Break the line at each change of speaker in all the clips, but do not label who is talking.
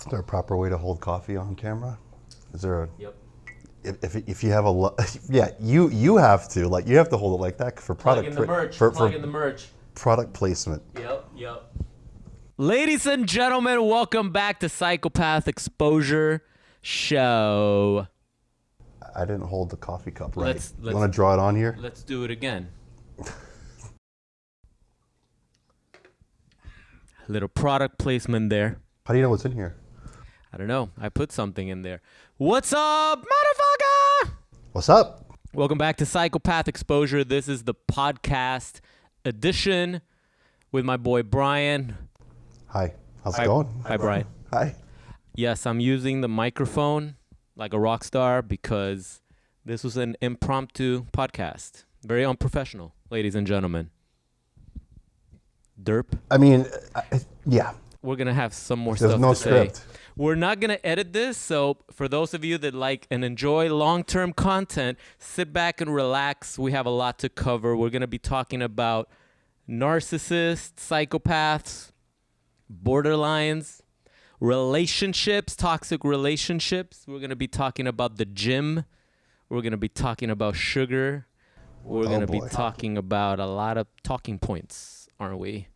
Is there a proper way to hold coffee on camera? Is there a...
Yep.
If you have a... yeah, you have to. Like, you have to hold it like that for product...
Plug in the merch.
For
in the merch.
Product placement.
Yep. Ladies and gentlemen, welcome back to Psychopath Exposure Show.
I didn't hold the coffee cup right.
You
want to draw it on here?
Let's do it again. Little product placement there.
How do you know what's in here?
I don't know. I put something in there. What's up, motherfucker?
What's up?
Welcome back to Psychopath Exposure. This is the podcast edition with my boy Brian.
Hi. How's it going?
Hi, Brian.
Hi.
Yes, I'm using the microphone like a rock star because this was an impromptu podcast. Very unprofessional, ladies and gentlemen. Derp.
I mean, yeah.
We're going to have some more
There's
stuff
no
to
script.
say. We're not going to edit this, so for those of you that like and enjoy long-term content, sit back and relax. We have a lot to cover. We're going to be talking about narcissists, psychopaths, borderlines, relationships, toxic relationships. We're going to be talking about the gym. We're going to be talking about sugar. We're going to be talking about a lot of talking points, aren't we?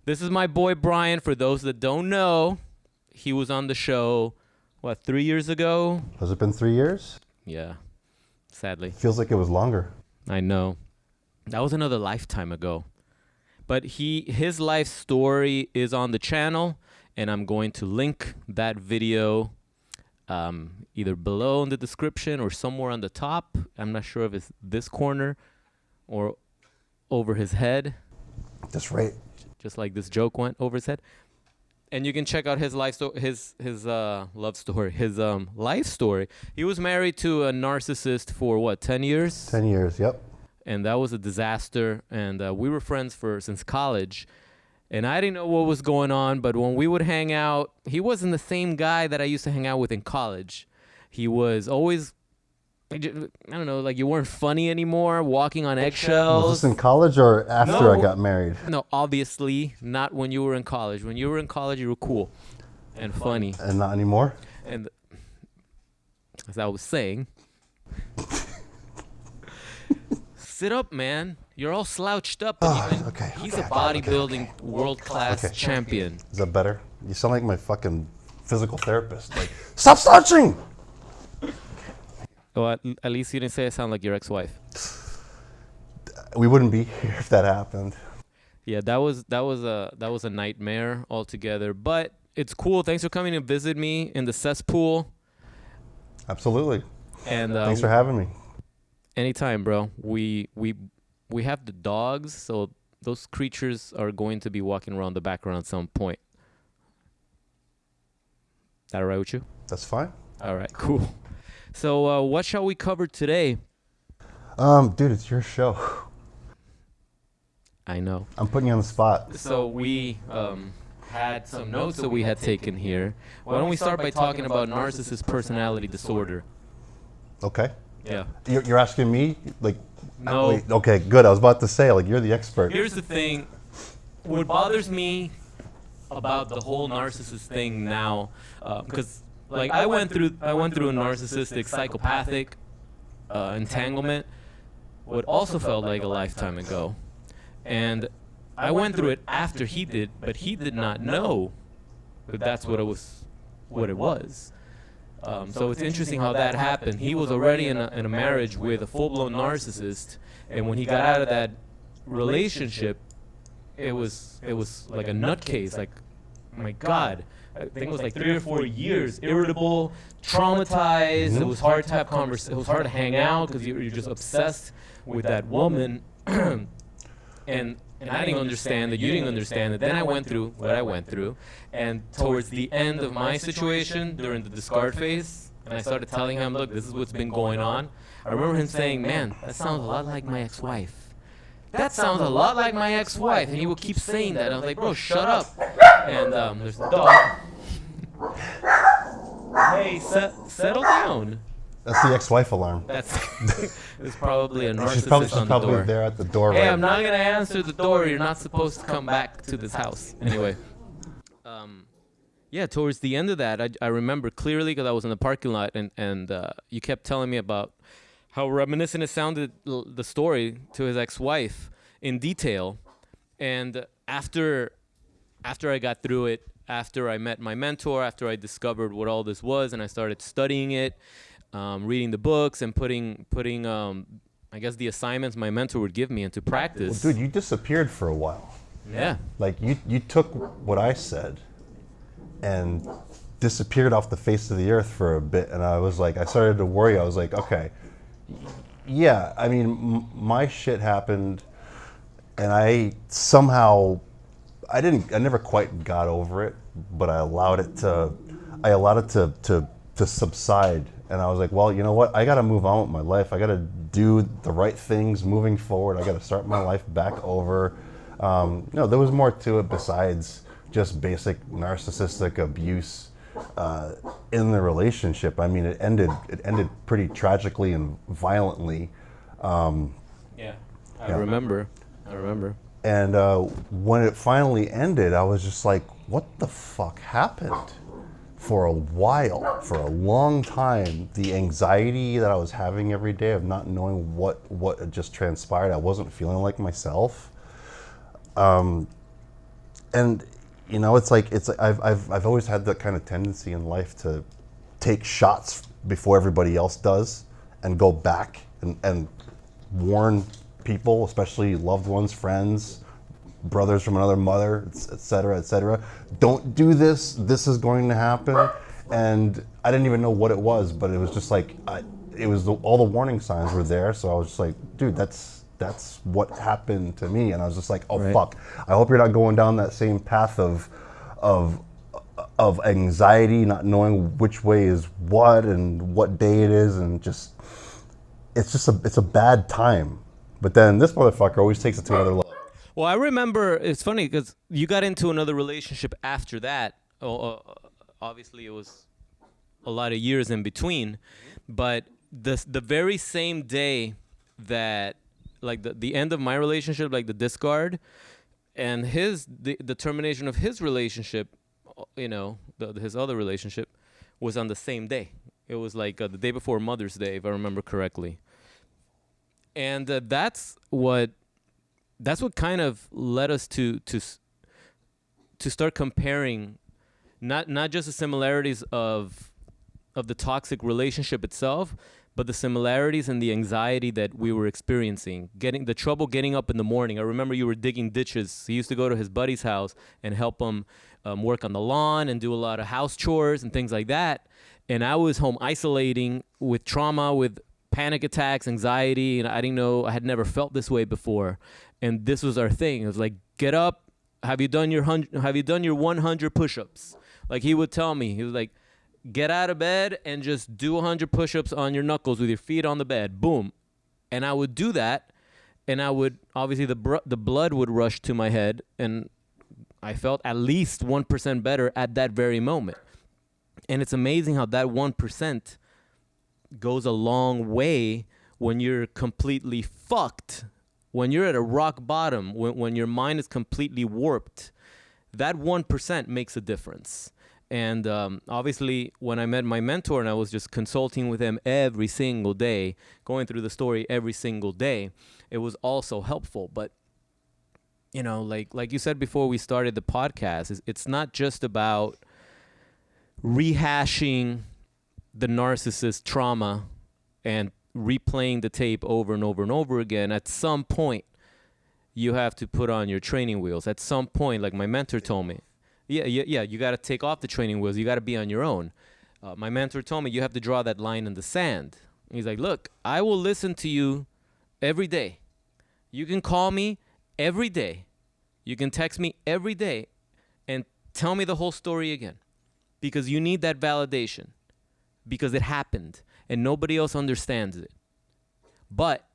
This is my boy Brian. For those that don't know, he was on the show, 3 years ago?
Has it been 3 years?
Yeah, sadly.
Feels like it was longer.
I know. That was another lifetime ago. But his life story is on the channel, and I'm going to link that video either below in the description or somewhere on the top. I'm not sure if it's this corner or over his head.
That's right.
Just like this joke went over his head. And you can check out his life story, his love story, his life story. He was married to a narcissist for 10 years?
10 years, yep.
And that was a disaster. And we were friends since college. And I didn't know what was going on, but when we would hang out, he wasn't the same guy that I used to hang out with in college. He was always, I don't know, like you weren't funny anymore, walking on eggshells.
Was this in college or after I got married?
No, obviously not when you were in college. When you were in college, you were cool and funny.
And not anymore?
And as I was saying, sit up, man. You're all slouched up.
Okay.
He's a bodybuilding world-class champion.
Is that better? You sound like my fucking physical therapist. Like, stop slouching!
Well, at least you didn't say I sound like your ex-wife.
We wouldn't be here if that happened.
Yeah, that was a nightmare altogether. But it's cool. Thanks for coming to visit me in the cesspool.
Absolutely.
And
thanks for having me.
Anytime, bro. We have the dogs, so those creatures are going to be walking around the background at some point. That all right with you?
That's fine.
All right, cool. So what shall we cover today?
Dude, it's your show.
I know.
I'm putting you on the spot.
So we had some notes that we had taken here. Why don't we start by talking about narcissist personality disorder?
Okay.
Yeah.
You're asking me? Like,
no.
Wait, okay, good. I was about to say, like, you're the expert.
Here's the thing. What bothers me about the whole narcissist thing now, because like I went through a narcissistic psychopathic entanglement, what also felt like a lifetime ago, and I went through it after he did, but he did not know that that's what it was. So it's interesting how that happened. He was already in a marriage with a full-blown narcissist, and when he got out of that relationship, it was like a nutcase. Like, my God, I think it was like 3 or 4 years, irritable, traumatized. It was hard to have conversation. It was hard to hang out because you're just obsessed with that woman. And I didn't understand that. You didn't understand that. Then I went through what I went through. And towards the end of my situation, during the discard phase, and I started telling him, look, this is what's been going on. I remember him saying, man, that sounds a lot like my ex-wife. That sounds a lot like my ex-wife. And he would keep saying that. I was like, bro, shut up. And there's the dog. Hey, settle down.
That's the ex-wife alarm.
That's it's probably a narcissist
she's
on the
probably
door.
There at the door.
Hey,
right
I'm not going to answer the door. You're not supposed to come back to this house. Anyway. Yeah, towards the end of that, I remember clearly because I was in the parking lot, and you kept telling me about how reminiscent it sounded, the story to his ex-wife in detail. And after I got through it, after I met my mentor, after I discovered what all this was, and I started studying it, reading the books and putting I guess the assignments my mentor would give me into practice.
Well, dude, you disappeared for a while.
Yeah.
Like you took what I said and disappeared off the face of the earth for a bit, and I was like, I started to worry. I was like, okay, yeah, I mean, my shit happened, and I somehow, I never quite got over it, but I allowed it to subside, and I was like, well, you know what? I got to move on with my life. I got to do the right things moving forward. I got to start my life back over. There was more to it besides just basic narcissistic abuse in the relationship. I mean, it ended pretty tragically and violently.
Yeah, I remember.
And when it finally ended, I was just like, what the fuck happened? For a while, for a long time, the anxiety that I was having every day of not knowing what had just transpired, I wasn't feeling like myself. And you know, it's like I've always had that kind of tendency in life to take shots before everybody else does, and go back and warn people, especially loved ones, friends, brothers from another mother, et cetera, don't do this. This is going to happen. And I didn't even know what it was, but it was just like, all the warning signs were there. So I was just like, dude, that's what happened to me. And I was just like, oh, right. Fuck. I hope you're not going down that same path of anxiety, not knowing which way is what and what day it is. And just, it's a bad time. But then this motherfucker always takes it to another level.
Well, I remember, it's funny because you got into another relationship after that. Obviously, it was a lot of years in between. But the very same day that, like the end of my relationship, like the discard, and the termination of his relationship, you know, his other relationship, was on the same day. It was like the day before Mother's Day, if I remember correctly. And that's what kind of led us to start comparing, not just the similarities of the toxic relationship itself, but the similarities and the anxiety that we were experiencing, the trouble getting up in the morning. I remember you were digging ditches. He used to go to his buddy's house and help him work on the lawn and do a lot of house chores and things like that. And I was home isolating with trauma, with panic attacks, anxiety, and I didn't know, I had never felt this way before. And this was our thing. It was like, get up. Have you done your 100 push-ups? Like he would tell me, he was like, get out of bed and just do 100 push-ups on your knuckles with your feet on the bed. Boom. And I would do that, and I would, obviously the blood would rush to my head, and I felt at least 1% better at that very moment. And it's amazing how that 1% goes a long way when you're completely fucked, when you're at a rock bottom, when your mind is completely warped. That 1% makes a difference. And obviously, when I met my mentor and I was just consulting with him every single day, going through the story every single day, it was also helpful. But, you know, like you said before we started the podcast, it's not just about rehashing the narcissist trauma and replaying the tape over and over and over again. At some point, you have to put on your training wheels. At some point, like my mentor told me, yeah, you got to take off the training wheels. You got to be on your own. My mentor told me you have to draw that line in the sand. He's like, look, I will listen to you every day. You can call me every day. You can text me every day and tell me the whole story again, because you need that validation, because it happened and nobody else understands it. But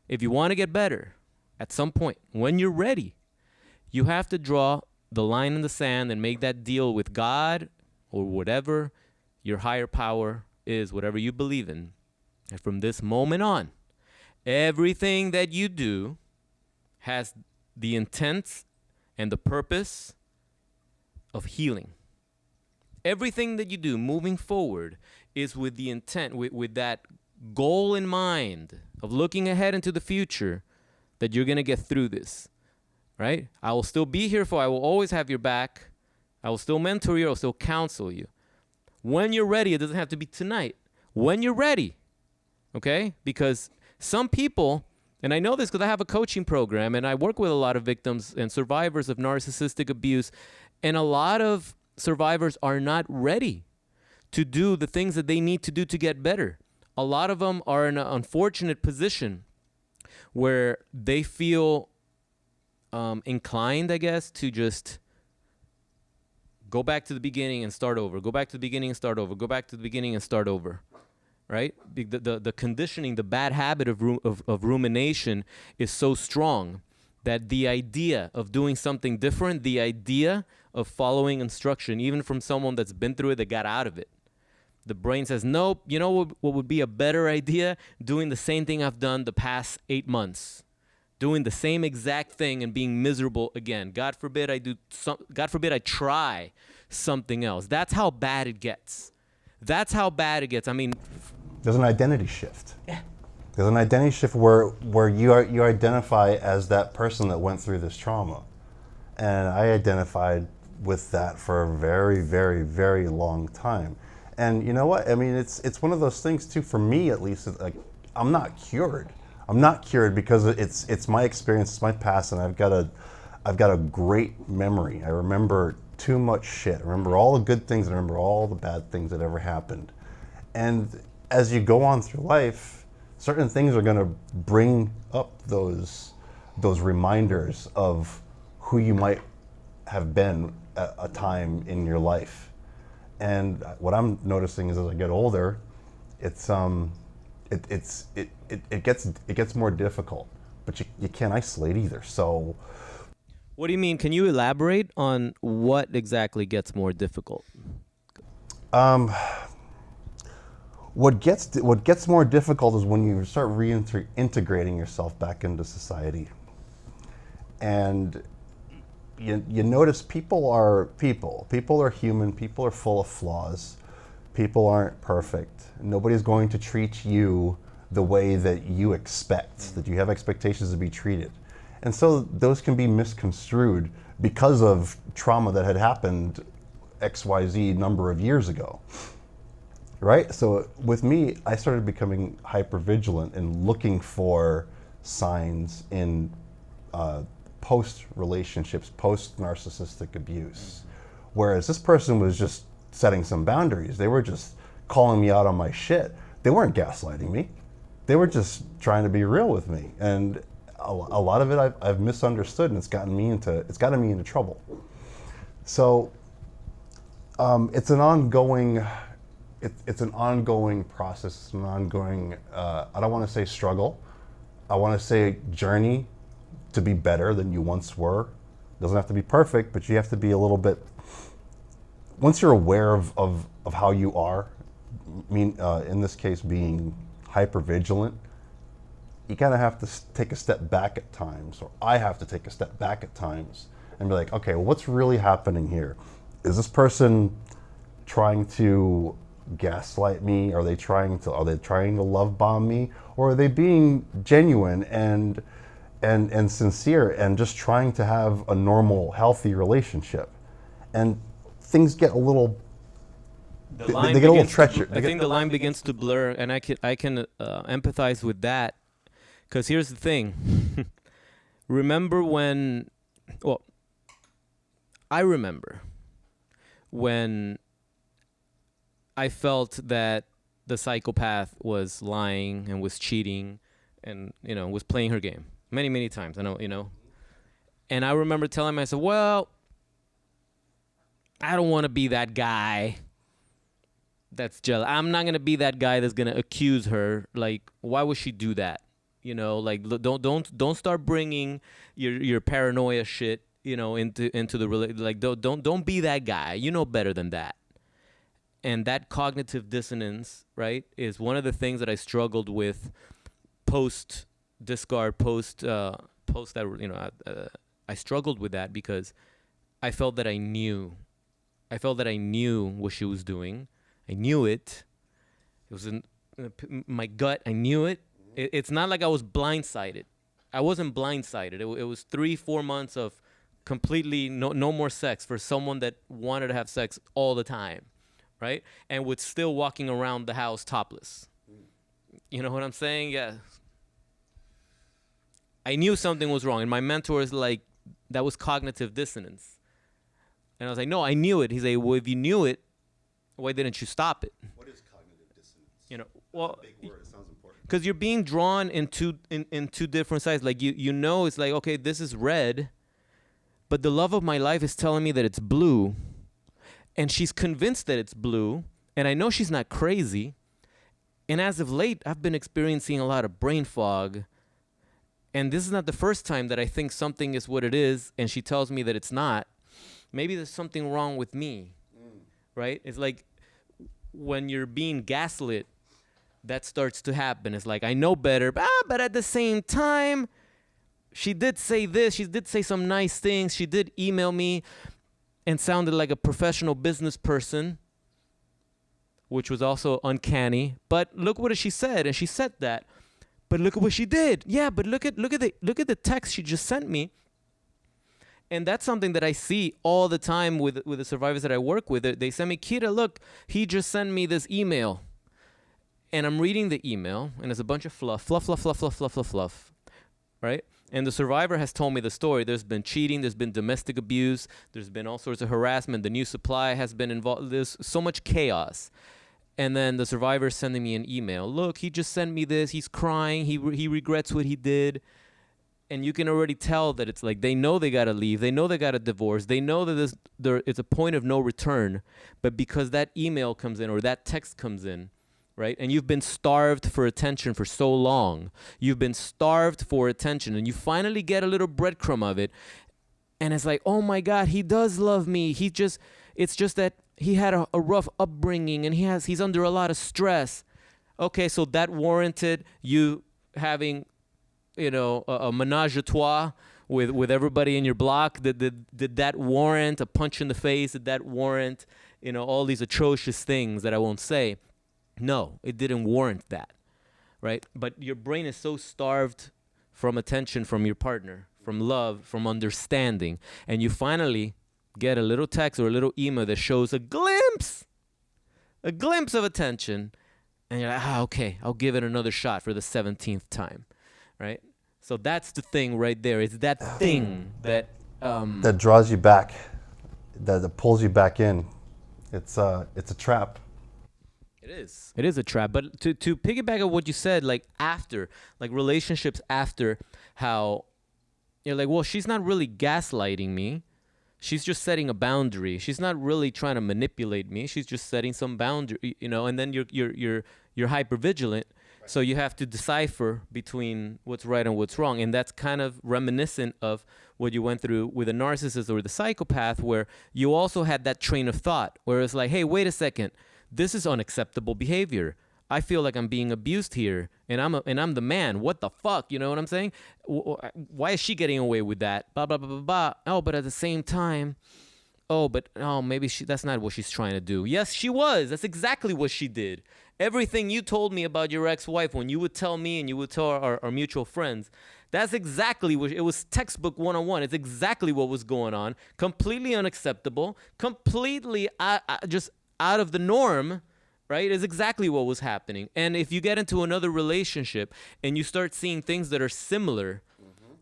if you want to get better, at some point, when you're ready, you have to draw the line in the sand and make that deal with God or whatever your higher power is, whatever you believe in. And from this moment on, everything that you do has the intent and the purpose of healing. Everything that you do moving forward is with the intent, with that goal in mind of looking ahead into the future, that you're going to get through this, right? I will still be here I will always have your back. I will still mentor you. I will still counsel you. When you're ready, it doesn't have to be tonight. When you're ready, okay? Because some people, and I know this because I have a coaching program and I work with a lot of victims and survivors of narcissistic abuse, and a lot of survivors are not ready to do the things that they need to do to get better. A lot of them are in an unfortunate position where they feel inclined, I guess, to just go back to the beginning and start over, go back to the beginning and start over, go back to the beginning and start over, right? The conditioning, the bad habit of rumination is so strong that the idea of doing something different, the idea of following instruction, even from someone that's been through it, that got out of it, the brain says, nope, you know what would be a better idea? Doing the same thing I've done the past 8 months. Doing the same exact thing and being miserable again. God forbid I try something else. That's how bad it gets. That's how bad it gets. I mean,
there's an identity shift.
Yeah.
There's an identity shift where you identify as that person that went through this trauma. And I identified with that for a very, very, very long time. And you know what? I mean, it's one of those things too, for me at least, like, I'm not cured. I'm not cured because it's my experience, it's my past, and I've got a great memory. I remember too much shit. I remember all the good things, and I remember all the bad things that ever happened. And as you go on through life, certain things are going to bring up those reminders of who you might have been at a time in your life. And what I'm noticing is as I get older, it gets more difficult, but you can't isolate either. So,
what do you mean? Can you elaborate on what exactly gets more difficult?
What gets more difficult is when you start reintegrating yourself back into society, and you notice people are people. People are human. People are full of flaws. People aren't perfect. Nobody's going to treat you the way that you expect, that you have expectations to be treated. And so those can be misconstrued because of trauma that had happened XYZ number of years ago, right? So with me, I started becoming hypervigilant and looking for signs in post-relationships, post-narcissistic abuse. Whereas this person was just setting some boundaries. They were just calling me out on my shit. They weren't gaslighting me. They were just trying to be real with me. And a lot of it I've misunderstood, and it's gotten me into trouble. So it's an ongoing process. It's an ongoing, I don't want to say struggle. I want to say journey to be better than you once were. Doesn't have to be perfect, but you have to be a little bit, once you're aware of how you are, in this case being hypervigilant, you kind of have to take a step back at times, or I have to take a step back at times and be like, okay, well, what's really happening here? Is this person trying to gaslight me? Are they trying to love bomb me? Or are they being genuine and sincere and just trying to have a normal, healthy relationship? And things get a little, they get a little treacherous.
I think the line begins to blur, and I can empathize with that, because here's the thing. I remember when I felt that the psychopath was lying and was cheating and, was playing her game many, many times. I know, and I remember telling myself, well, I don't want to be that guy that's jealous. I'm not going to be that guy that's going to accuse her. Like, why would she do that? Like, don't start bringing your paranoia shit, into the like, don't be that guy. You know better than that. And that cognitive dissonance, right, is one of the things that I struggled with post that, I struggled with that because I felt that I knew I felt that I knew what she was doing. I knew it. It was in my gut. I knew it. It's not like I was blindsided. I wasn't blindsided. It was 3-4 months of completely no more sex for someone that wanted to have sex all the time, right? And was still walking around the house topless. You know what I'm saying? Yeah. I knew something was wrong. And my mentor is like, that was cognitive dissonance. And I was like, no, I knew it. He's like, well, if you knew it, why didn't you stop it?
What is cognitive dissonance?
You know, well,
That's a big word. It sounds important.
because you're being drawn in two different sides. Like you know, it's like, okay, this is red, but the love of my life is telling me that it's blue, and she's convinced that it's blue, and I know she's not crazy. And as of late, I've been experiencing a lot of brain fog, and this is not the first time that I think something is what it is, and she tells me that it's not. Maybe there's something wrong with me, right? It's like when you're being gaslit, that starts to happen. It's like, I know better, but at the same time, she did say this. She did say some nice things. She did email me and sounded like a professional business person, which was also uncanny. But look what she said, and she said that. But look at what she did. Yeah, but look at the text she just sent me. And that's something that I see all the time with the survivors that I work with. They send me, Kira, look, he just sent me this email. And I'm reading the email, and it's a bunch of fluff, right? And the survivor has told me the story. There's been cheating, there's been domestic abuse, there's been all sorts of harassment, the new supply has been involved, there's so much chaos. And then the survivor is sending me an email. Look, he just sent me this, he's crying, he regrets what he did. And you can already tell that it's like they know they got to leave. They know they got to divorce. They know that it's a point of no return. But because that email comes in or that text comes in, right? And you've been starved for attention for so long. You've been starved for attention. And you finally get a little breadcrumb of it. And it's like, oh my God, he does love me. It's just that he had a rough upbringing and he's under a lot of stress. Okay, so that warranted you having, you know, a menage a trois with everybody in your block? Did that warrant a punch in the face? Did that warrant, you know, all these atrocious things that I won't say? No, it didn't warrant that, right? But your brain is so starved from attention from your partner, from love, from understanding, and you finally get a little text or a little email that shows a glimpse of attention, and you're like, okay, I'll give it another shot for the 17th time, right? So that's the thing right there. It's that thing that
that draws you back, that pulls you back in. It's a trap.
It is. It is a trap. But to piggyback on what you said, like after, like relationships after, how you're like, well, she's not really gaslighting me. She's just setting a boundary. She's not really trying to manipulate me. She's just setting some boundary, you know. And then you're hypervigilant. So you have to decipher between what's right and what's wrong. And that's kind of reminiscent of what you went through with a narcissist or the psychopath, where you also had that train of thought where it's like, hey, wait a second, this is unacceptable behavior. I feel like I'm being abused here, and I'm the man. What the fuck? You know what I'm saying? Why is she getting away with that? Blah, blah, blah, blah, blah. Oh, but at the same time, maybe that's not what she's trying to do. Yes, she was. That's exactly what she did. Everything you told me about your ex-wife, when you would tell me and you would tell our mutual friends, that's exactly what it was. Textbook 101. It's exactly what was going on. Completely unacceptable. Completely just out of the norm, right? Is exactly what was happening. And if you get into another relationship and you start seeing things that are similar,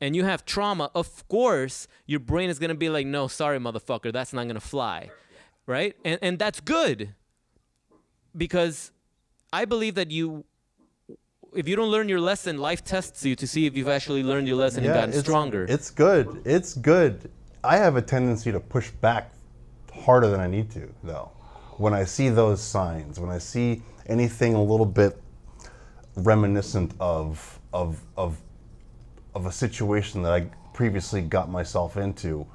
and you have trauma, of course, your brain is going to be like, no, sorry, motherfucker, that's not going to fly, right? And that's good, because I believe that if you don't learn your lesson, life tests you to see if you've actually learned your lesson and gotten stronger.
It's good. It's good. I have a tendency to push back harder than I need to, though. When I see those signs, when I see anything a little bit reminiscent of a situation that I previously got myself into,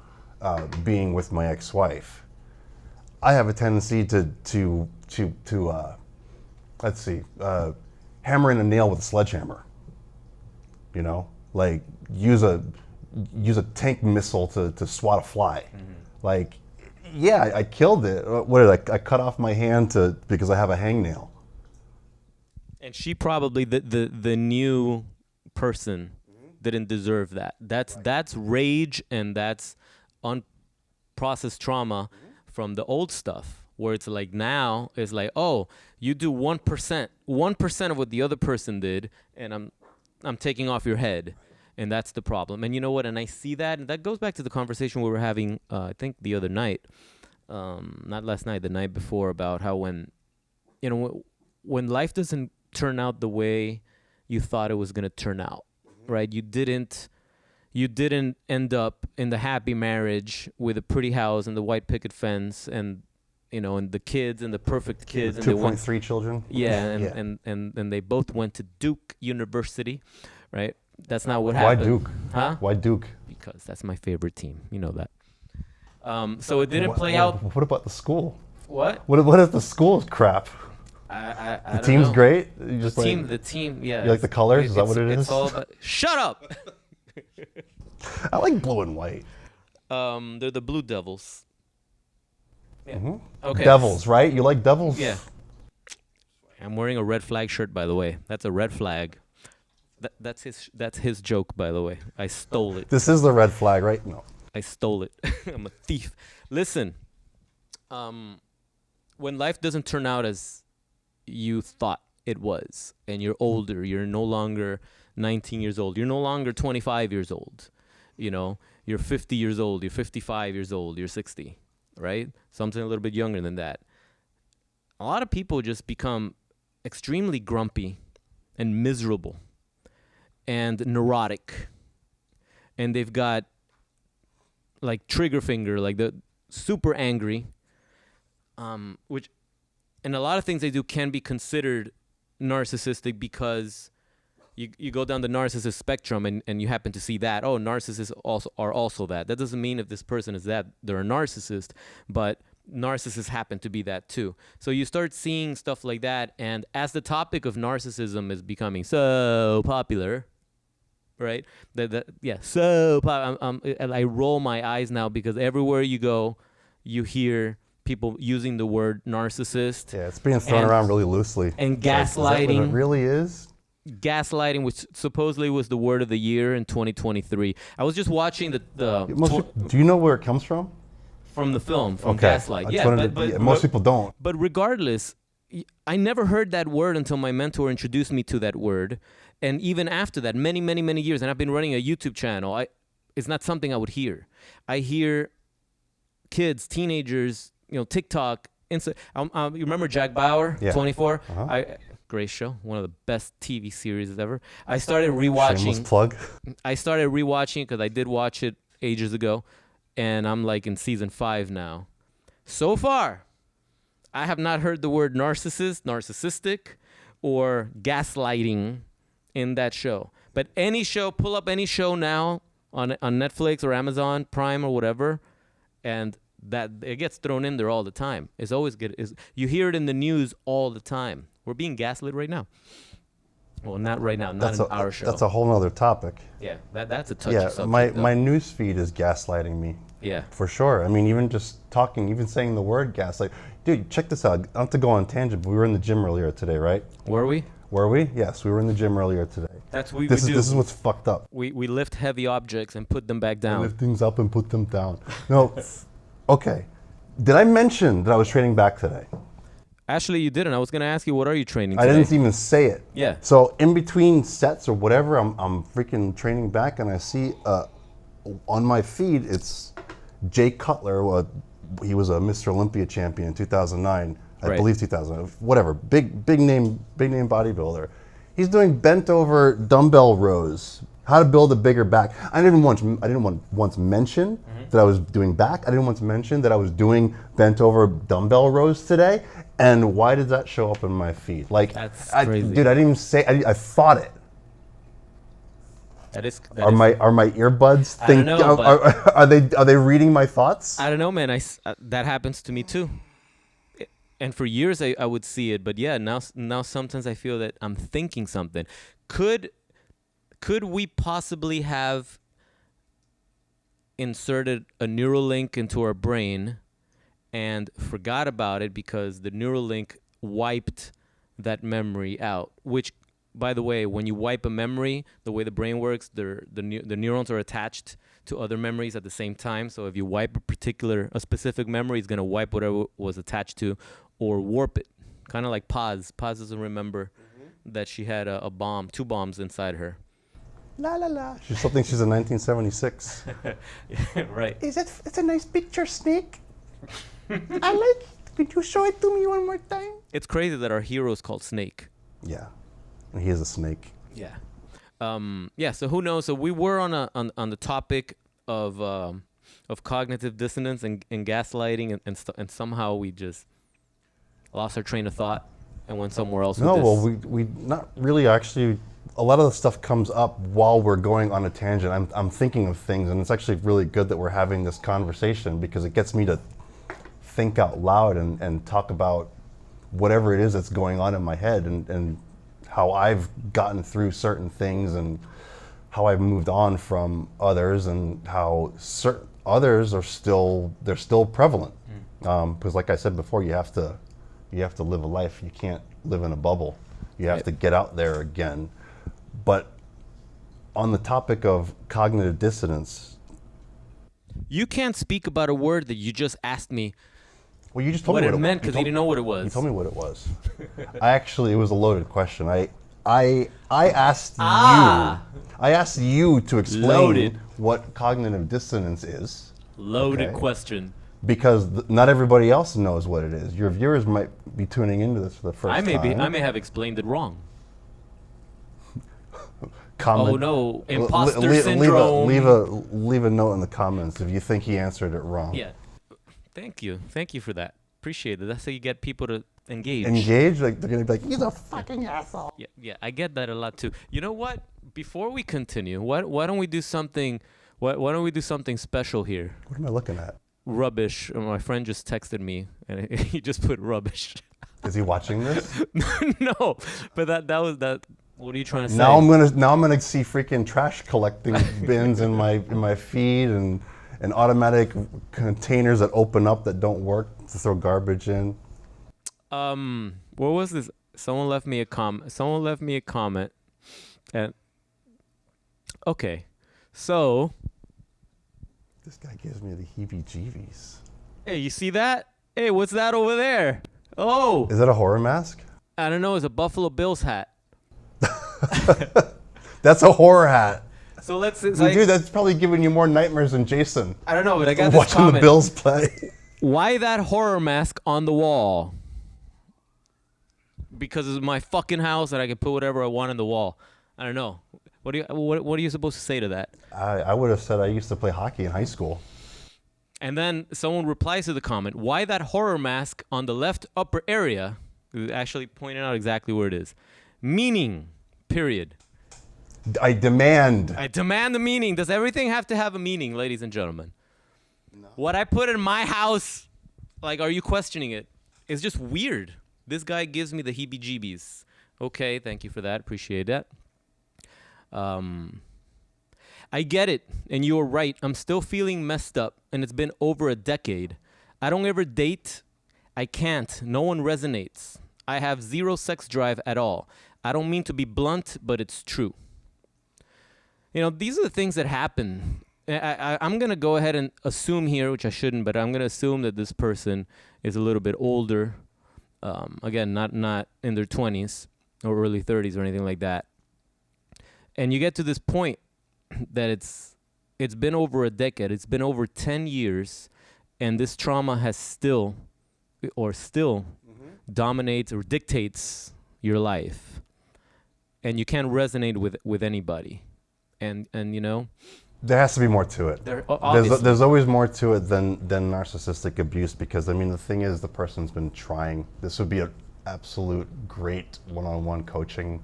being with my ex-wife, I have a tendency to hammer in a nail with a sledgehammer. You know, like use a tank missile to swat a fly. Mm-hmm. Like, Yeah, I killed it. What did I cut off my hand because I have a hangnail.
And she probably the new person didn't deserve that. That's rage, and that's unprocessed trauma from the old stuff, where it's like now it's like, oh, you do 1% of what the other person did, and I'm taking off your head. And that's the problem. And you know what? And I see that, and that goes back to the conversation we were having, I think the other night, not last night, the night before, about how when life doesn't turn out the way you thought it was going to turn out, right? You didn't end up in the happy marriage with a pretty house and the white picket fence and, and the kids and the perfect kids.
2.3 children.
Yeah, and they both went to Duke University, right? That's not what happened.
Why Duke?
Huh?
Why Duke?
Because that's my favorite team. You know that. So it didn't play out.
What about the school?
What?
What if the school's crap?
The
team's great. You just
the team. Yeah.
You like the colors? Is that what it is?
It's all about, shut up.
I like blue and white.
They're the Blue Devils. Yeah.
Mm-hmm.
Okay.
Devils, right? You like devils?
Yeah. I'm wearing a red flag shirt, by the way. That's a red flag. That's his joke, by the way. I stole it.
This is the red flag, right? No.
I stole it. I'm a thief. Listen, when life doesn't turn out as you thought it was, and you're older, you're no longer 19 years old, you're no longer 25 years old, you're 50 years old, you're 55 years old, you're 60, right? Something a little bit younger than that. A lot of people just become extremely grumpy and miserable and neurotic, and they've got like trigger finger, like the super angry, which, and a lot of things they do can be considered narcissistic because you go down the narcissist spectrum and you happen to see that, oh, narcissists are also that. That doesn't mean if this person is that they're a narcissist, but narcissists happen to be that too. So you start seeing stuff like that, and as the topic of narcissism is becoming so popular, right? I roll my eyes now because everywhere you go, you hear people using the word narcissist.
Yeah, it's being thrown around really loosely.
And gaslighting.
Is that what it really is?
Gaslighting, which supposedly was the word of the year in 2023. I was just watching
do you know where it comes from?
From the film, from Gaslight. Yeah, but
most people don't.
But regardless, I never heard that word until my mentor introduced me to that word. And even after that, many, many, many years, and I've been running a YouTube channel, it's not something I would hear. I hear kids, teenagers, TikTok, Insta. You remember Jack Bauer,
yeah.
24?
Uh-huh.
Great show, one of the best TV series ever. I started rewatching.
Shameless plug.
I started rewatching because I did watch it ages ago, and I'm like in season 5 now. So far, I have not heard the word narcissist, narcissistic, or gaslighting in that show. But any show, pull up any show now on Netflix or Amazon Prime or whatever, and that it gets thrown in there all the time. It's always good. You hear it in the news all the time. We're being gaslit right now. Well, not right now, not in our show.
That's a whole other topic.
Yeah, that's a touchy subject.
My news feed is gaslighting me.
Yeah.
For sure. I mean, even just talking, even saying the word gaslight. Dude, check this out. I don't have to go on tangent, but we were in the gym earlier today, right?
Were we?
Were we? Yes, we were in the gym earlier today.
That's what we
do. This is what's fucked up.
We lift heavy objects and put them back down.
We lift things up and put them down. No, okay. Did I mention that I was training back today?
Actually, you didn't. I was going to ask you, what are you training today?
I didn't even say it.
Yeah.
So in between sets or whatever, I'm freaking training back, and I see on my feed, it's Jay Cutler. He was a Mr. Olympia champion in 2009. I believe 2000, whatever, big name bodybuilder. He's doing bent over dumbbell rows. How to build a bigger back. I didn't once mention that I was doing back. I didn't once mention that I was doing bent over dumbbell rows today. And why did that show up in my feed? Like,
that's crazy.
Dude, I didn't even say. I thought it. Are my earbuds?
I don't know,
are they reading my thoughts?
I don't know, man. That happens to me too. And for years I would see it, but yeah, now sometimes I feel that I'm thinking something. Could we possibly have inserted a neural link into our brain and forgot about it because the neural link wiped that memory out, which, by the way, when you wipe a memory, the way the brain works, the neurons are attached to other memories at the same time. So if you wipe a specific memory, it's going to wipe whatever was attached to or warp it. Kind of like Paz. Paz doesn't remember that she had two bombs inside her.
La la la. She's something. She's in 1976.
Right.
It's a nice picture, Snake. I like it. Could you show it to me one more time?
It's crazy that our hero is called Snake.
Yeah, and he is a snake.
Yeah. Yeah. So who knows? So we were on the topic of cognitive dissonance and gaslighting, and somehow we just lost our train of thought and went somewhere else.
No,
with
well,
this.
we not really actually. A lot of the stuff comes up while we're going on a tangent. I'm thinking of things, and it's actually really good that we're having this conversation because it gets me to think out loud and talk about whatever it is that's going on in my head and how I've gotten through certain things and how I've moved on from others and how certain others are still prevalent. Because like I said before, you have to live a life. You can't live in a bubble. You have to get out there again. But on the topic of cognitive dissonance,
you can't speak about a word that you just asked me.
Well, you just told
what
me
it meant because you didn't know what it was.
You told me what it was. It was a loaded question. I asked you. I asked you to explain what cognitive dissonance is.
Loaded question.
Because not everybody else knows what it is. Your viewers might be tuning into this for the first time.
I may have explained it wrong.
Comment,
oh no, imposter syndrome.
Leave a note in the comments if you think he answered it wrong.
Yeah. Thank you for that. Appreciate it. That's how you get people to engage.
Engage? Like they're gonna be like, he's a fucking asshole.
Yeah, I get that a lot too. You know what? Before we continue, why don't we do something? Why don't we do something special here?
What am I looking at?
Rubbish. My friend just texted me, and he just put rubbish.
Is he watching this?
No, but that was that. What are you trying to say?
Now I'm gonna see freaking trash collecting bins in my feed and automatic containers that open up that don't work to throw garbage in.
What was this? Someone left me a comment. And okay, so
this guy gives me the heebie-jeebies.
Hey, you see that? Hey, what's that over there? Oh,
is that a horror mask?
I don't know. It's a Buffalo Bills hat.
That's a horror hat.
So
dude, that's probably giving you more nightmares than Jason.
I don't know, but I got this
watching
comment.
The Bills play.
Why that horror mask on the wall? Because it's my fucking house and I can put whatever I want on the wall. I don't know. What are you supposed to say to that?
I would have said I used to play hockey in high school.
And then someone replies to the comment, why that horror mask on the left upper area? Actually pointing out exactly where it is. Meaning, period.
I demand
the meaning. Does everything have to have a meaning, ladies and gentlemen?
No.
What I put in my house, like, are you questioning it? It's just weird. This guy gives me the heebie-jeebies. Okay, thank you for that. Appreciate that. I get it, and you're right. I'm still feeling messed up, and it's been over a decade. I don't ever date. I can't. No one resonates. I have zero sex drive at all. I don't mean to be blunt, but it's true. You know, these are the things that happen. I'm going to go ahead and assume here, which I shouldn't, but I'm going to assume that this person is a little bit older. Again, not in their 20s or early 30s or anything like that. And you get to this point that it's been over a decade. It's been over 10 years, and this trauma has still dominates or dictates your life. And you can't resonate with anybody. And you know,
there has to be more to it. There's always more to it than narcissistic abuse, because I mean the thing is the person's been trying. This would be an absolute great one-on-one coaching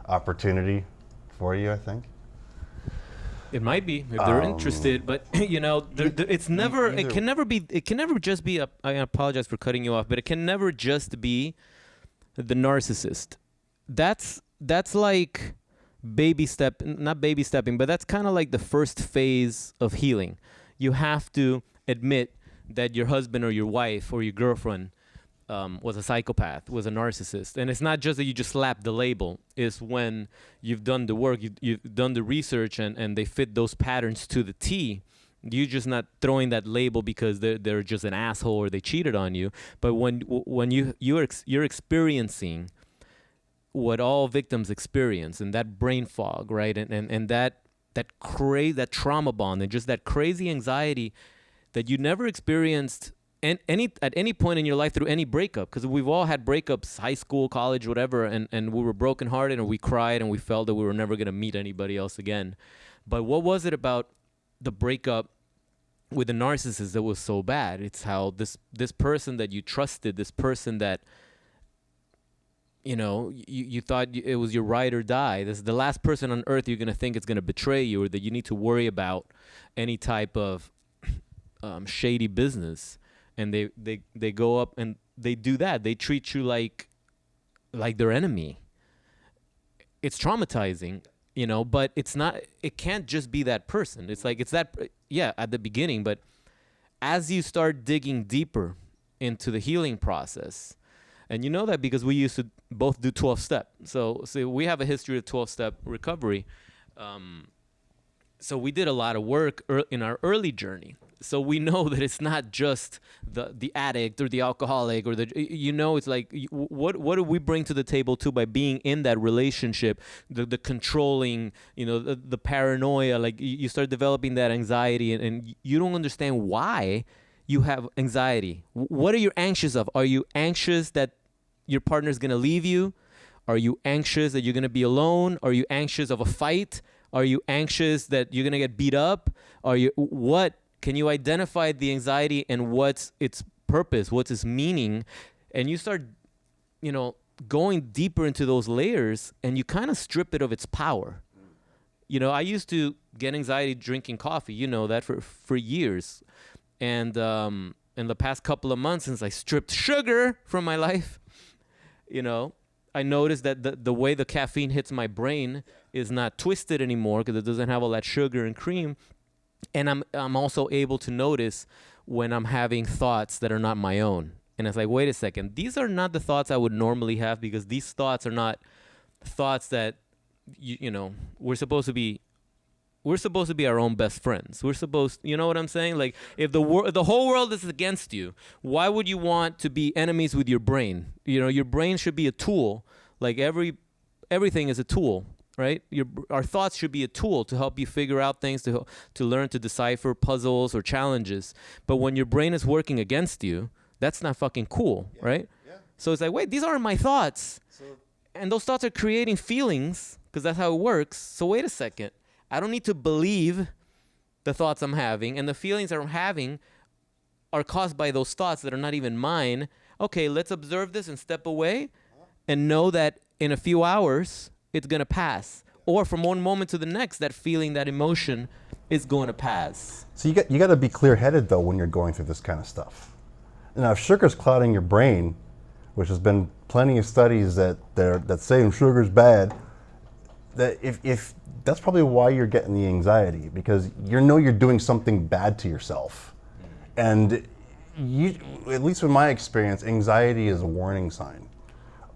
opportunity for you, I think.
It might be if they're interested, but you know, it can never just be I apologize for cutting you off, but it can never just be the narcissist. That's like not baby stepping, but that's kind of like the first phase of healing. You have to admit that your husband or your wife or your girlfriend was a psychopath, was a narcissist. And it's not just that you just slap the label. It's when you've done the work, you've done the research, and they fit those patterns to the T. You're just not throwing that label because they're just an asshole or they cheated on you. But when you're experiencing what all victims experience, and that brain fog, right, and that trauma bond, and just that crazy anxiety that you never experienced at any point in your life through any breakup, because we've all had breakups, high school, college, whatever, and we were brokenhearted and we cried and we felt that we were never going to meet anybody else again. But what was it about the breakup with the narcissist that was so bad? It's how this person that you trusted, this person that you thought it was your ride or die. This is the last person on earth you're going to think is going to betray you, or that you need to worry about any type of shady business. And they go up and they do that. They treat you like their enemy. It's traumatizing, but it's not. It can't just be that person. It's like it's that, at the beginning. But as you start digging deeper into the healing process, and you know that because we used to both do 12-step. So we have a history of 12-step recovery. So we did a lot of work in our early journey. So we know that it's not just the addict or the alcoholic or it's like, what do we bring to the table too by being in that relationship, the controlling, the paranoia, like you start developing that anxiety and you don't understand why you have anxiety. What are you anxious of? Are you anxious that your partner's going to leave you? Are you anxious that you're going to be alone? Are you anxious of a fight? Are you anxious that you're going to get beat up? What? Can you identify the anxiety and what's its purpose? What's its meaning? And you start, going deeper into those layers and you kind of strip it of its power. I used to get anxiety drinking coffee, that for years. And in the past couple of months, since I stripped sugar from my life, I noticed that the way the caffeine hits my brain is not twisted anymore because it doesn't have all that sugar and cream. And I'm also able to notice when I'm having thoughts that are not my own. And it's like, wait a second, these are not the thoughts I would normally have, because these thoughts are not thoughts that we're supposed to be our own best friends. We're supposed, you know what I'm saying? Like if the whole world is against you, why would you want to be enemies with your brain? Your brain should be a tool. Like everything is a tool. Right? Our thoughts should be a tool to help you figure out things, to learn to decipher puzzles or challenges. But when your brain is working against you, that's not fucking cool, right? Yeah. So it's like, wait, these aren't my thoughts. And those thoughts are creating feelings, because that's how it works. So wait a second. I don't need to believe the thoughts I'm having, and the feelings that I'm having are caused by those thoughts that are not even mine. Okay, let's observe this and step away and know that in a few hours, it's going to pass. Or from one moment to the next, that feeling, that emotion is going to pass.
So you got to be clear-headed, though, when you're going through this kind of stuff. Now, if sugar's clouding your brain, which has been plenty of studies that say sugar's bad, that if that's probably why you're getting the anxiety, because you're doing something bad to yourself. And at least in my experience, anxiety is a warning sign.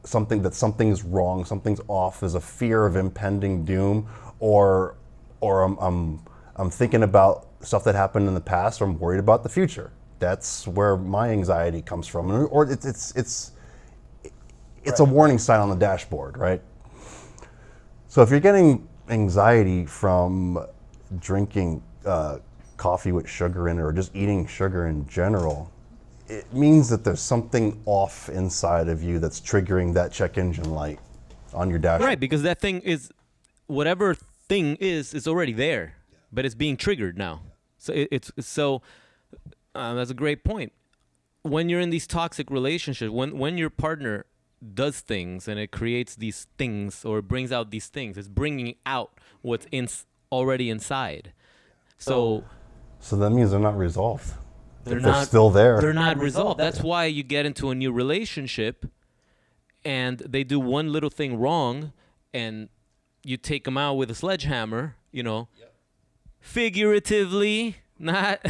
Something is wrong, something's off. There's a fear of impending doom, or I'm thinking about stuff that happened in the past, or I'm worried about the future. That's where my anxiety comes from, or it's a warning sign on the dashboard, right? So if you're getting anxiety from drinking coffee with sugar in it, or just eating sugar in general, it means that there's something off inside of you that's triggering that check engine light on your dashboard.
Right, because that thing is, whatever thing is already there, but it's being triggered now. So that's a great point. When you're in these toxic relationships, when your partner does things and it creates these things or brings out these things, it's bringing out what's already inside. So
that means they're not resolved. They're still there.
They're not resolved. That's why you get into a new relationship and they do one little thing wrong and you take them out with a sledgehammer, figuratively, Not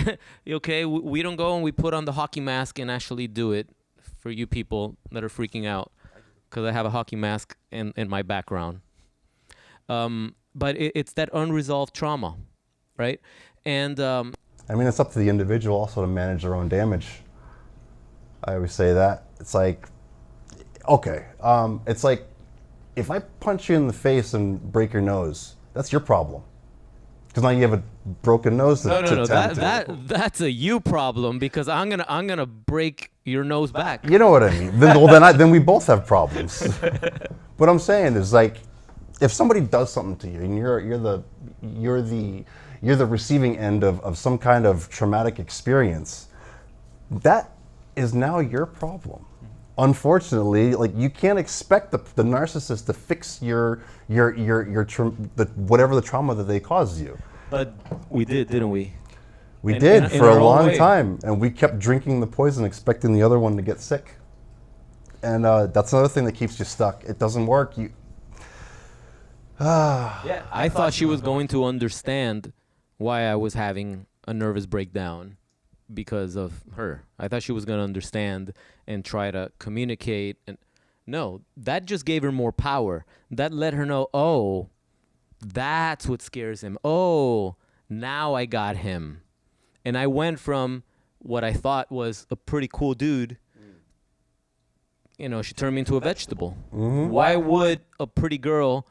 okay. We don't go and we put on the hockey mask and actually do it for you people that are freaking out because I have a hockey mask in my background. But it's that unresolved trauma, right? And
I mean, it's up to the individual also to manage their own damage. I always say that. It's like, okay, it's like if I punch you in the face and break your nose, that's your problem. Because now you have a broken nose to tend to.
That's a you problem because I'm gonna break your nose back.
You know what I mean? Then we both have problems. What I'm saying is like, if somebody does something to you and you're the receiving end of some kind of traumatic experience, that is now your problem. Unfortunately, like you can't expect the narcissist to fix your whatever the trauma that they caused you.
But we did, didn't we?
We did for a long
way.
time, and we kept drinking the poison, expecting the other one to get sick. And that's another thing that keeps you stuck. It doesn't work.
Yeah, I thought she was going to understand why I was having a nervous breakdown because of her. I thought she was going to understand and try to communicate. And no, that just gave her more power. That let her know, oh, that's what scares him. Oh, now I got him. And I went from what I thought was a pretty cool dude. You know, she turned me into a vegetable.
Mm-hmm.
Why would a pretty girl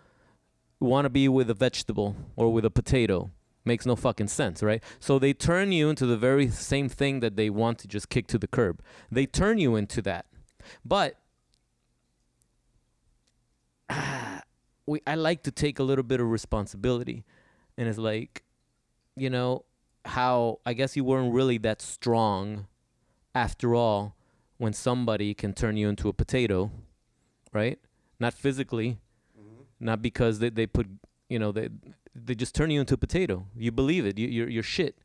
want to be with a vegetable or with a potato? Makes no fucking sense, right? So they turn you into the very same thing that they want to just kick to the curb. They turn you into that. But I like to take a little bit of responsibility. And it's like, you know, how I guess you weren't really that strong after all when somebody can turn you into a potato, right? Not physically, not because they put, you know, they just turn you into a potato. You believe it. You're shit.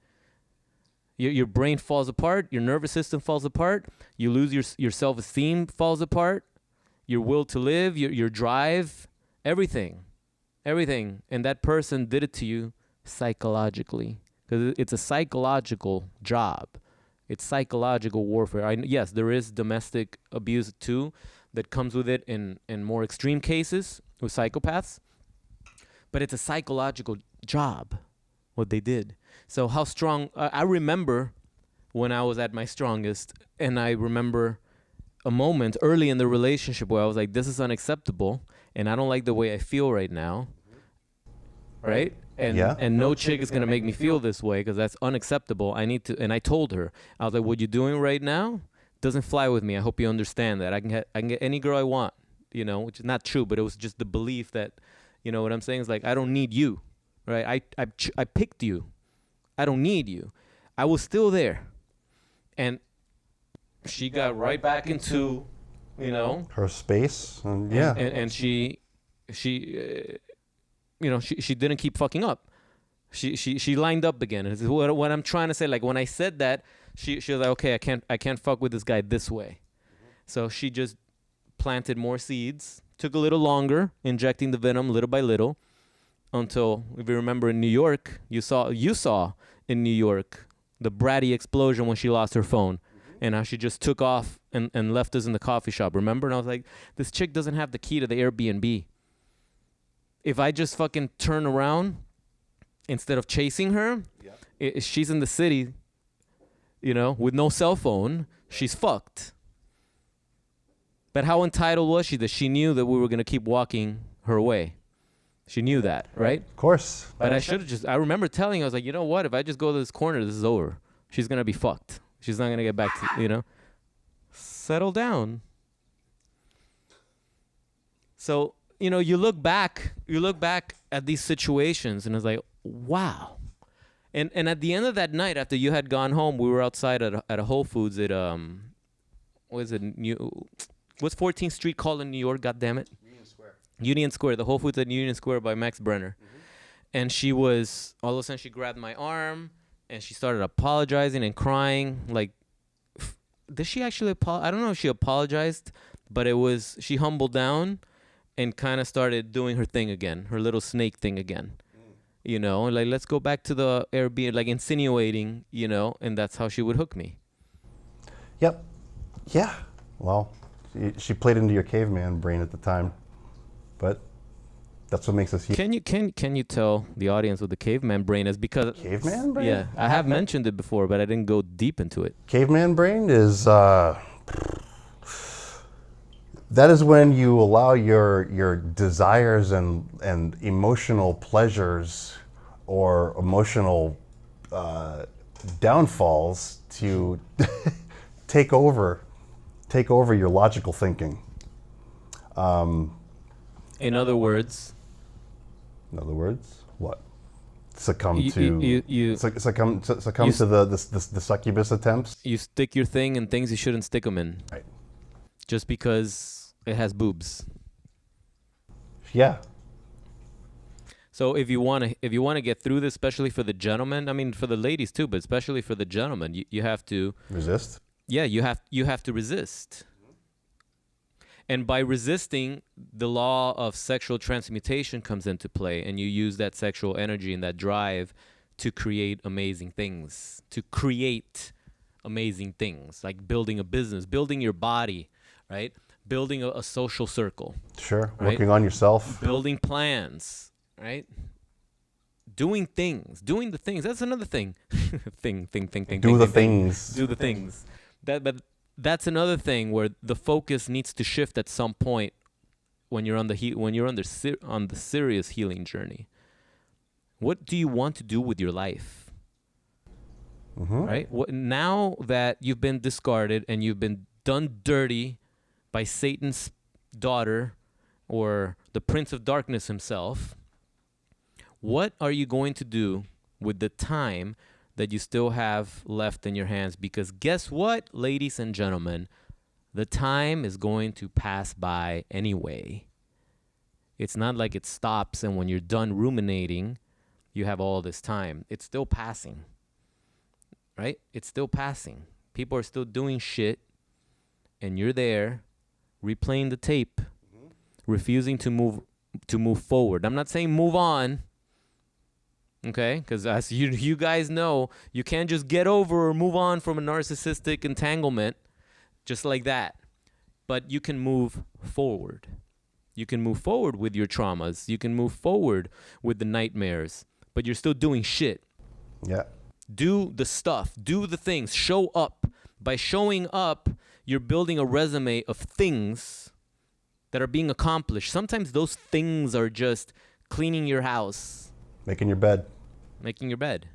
Your brain falls apart. Your nervous system falls apart. You lose your self-esteem falls apart. Your will to live, your drive, everything. And that person did it to you psychologically because it's a psychological job. It's psychological warfare. Yes, there is domestic abuse too that comes with it in more extreme cases with psychopaths. But it's a psychological job, what they did. So how strong, I remember when I was at my strongest, and I remember a moment early in the relationship where I was like, this is unacceptable, and I don't like the way I feel right now, right? And no chick is going to make me feel this way because that's unacceptable. I need to, and I told her, I was like, what you're doing right now doesn't fly with me. I hope you understand that. I can get any girl I want, you know, which is not true, but it was just the belief that, you know what I'm saying? It's like, I don't need you, right? I picked you. I don't need you. I was still there. And she got right back into, you know.
Her space. And
she you know, she didn't keep fucking up. She lined up again. And what I'm trying to say, like when I said that, she was like, okay, I can't fuck with this guy this way. So she just planted more seeds. Took a little longer, injecting the venom little by little, until, if you remember in New York, you saw in New York the bratty explosion when she lost her phone, and how she just took off and left us in the coffee shop. Remember? And I was like, this chick doesn't have the key to the Airbnb. If I just fucking turn around instead of chasing her, she's in the city, you know, with no cell phone. She's fucked. But how entitled was she that she knew that we were going to keep walking her way? She knew that, right?
Of course.
But I remember telling her, I was like, you know what? If I just go to this corner, this is over. She's going to be fucked. She's not going to get back to, you know. Settle down. So, you know, you look back at these situations and it's like, wow. And at the end of that night, after you had gone home, we were outside at a Whole Foods at, what's 14th Street called in New York, goddammit? Union Square, the Whole Foods at Union Square by Max Brenner. And she was, all of a sudden she grabbed my arm and she started apologizing and crying. Like, did she actually apologize? I don't know if she apologized, but she humbled down and kind of started doing her thing again, her little snake thing again. like let's go back to the Airbnb, like insinuating, and that's how she would hook me.
Yep. Yeah. Well, she played into your caveman brain at the time, but that's what makes us human.
Can you tell the audience what the caveman brain is? Because
Caveman brain?
yeah, I have mentioned it before, but I didn't go deep into it.
Caveman brain is that is when you allow your desires and emotional pleasures or emotional downfalls to take over your logical thinking.
In other words,
what? Succumb
You-
to
you-
succumb to
you
the succubus attempts.
you stick your thing in things you shouldn't stick them in.
Right.
Just because it has boobs.
Yeah.
So if you want to get through this, especially for the gentlemen, I mean for the ladies too, but especially for the gentlemen, you have to
Resist.
Yeah, you have to resist. And by resisting, the law of sexual transmutation comes into play, and you use that sexual energy and that drive to create amazing things. Like building a business, building your body, right? Building a social circle,
Sure.
Right.
Working on yourself.
building plans, right? Doing the things. That's another thing. thing.
Do the things.
Do the things. But that's another thing where the focus needs to shift at some point when you're on the serious healing journey. What do you want to do with your life?
Mm-hmm.
Right? Now that you've been discarded and you've been done dirty by Satan's daughter or the Prince of Darkness himself, what are you going to do with the time that you still have left in your hands? Because guess what, ladies and gentlemen, the time is going to pass by anyway. It's not like it stops and when you're done ruminating, you have all this time. It's still passing, right? It's still passing. People are still doing shit, and you're there replaying the tape, refusing to move forward. I'm not saying move on. Okay, because as you guys know, you can't just get over or move on from a narcissistic entanglement just like that. But you can move forward. You can move forward with your traumas. You can move forward with the nightmares. But you're still doing shit.
Yeah.
Do the stuff. Do the things. Show up. By showing up, you're building a resume of things that are being accomplished. Sometimes those things are just cleaning your house.
Making your bed.
Making your bed,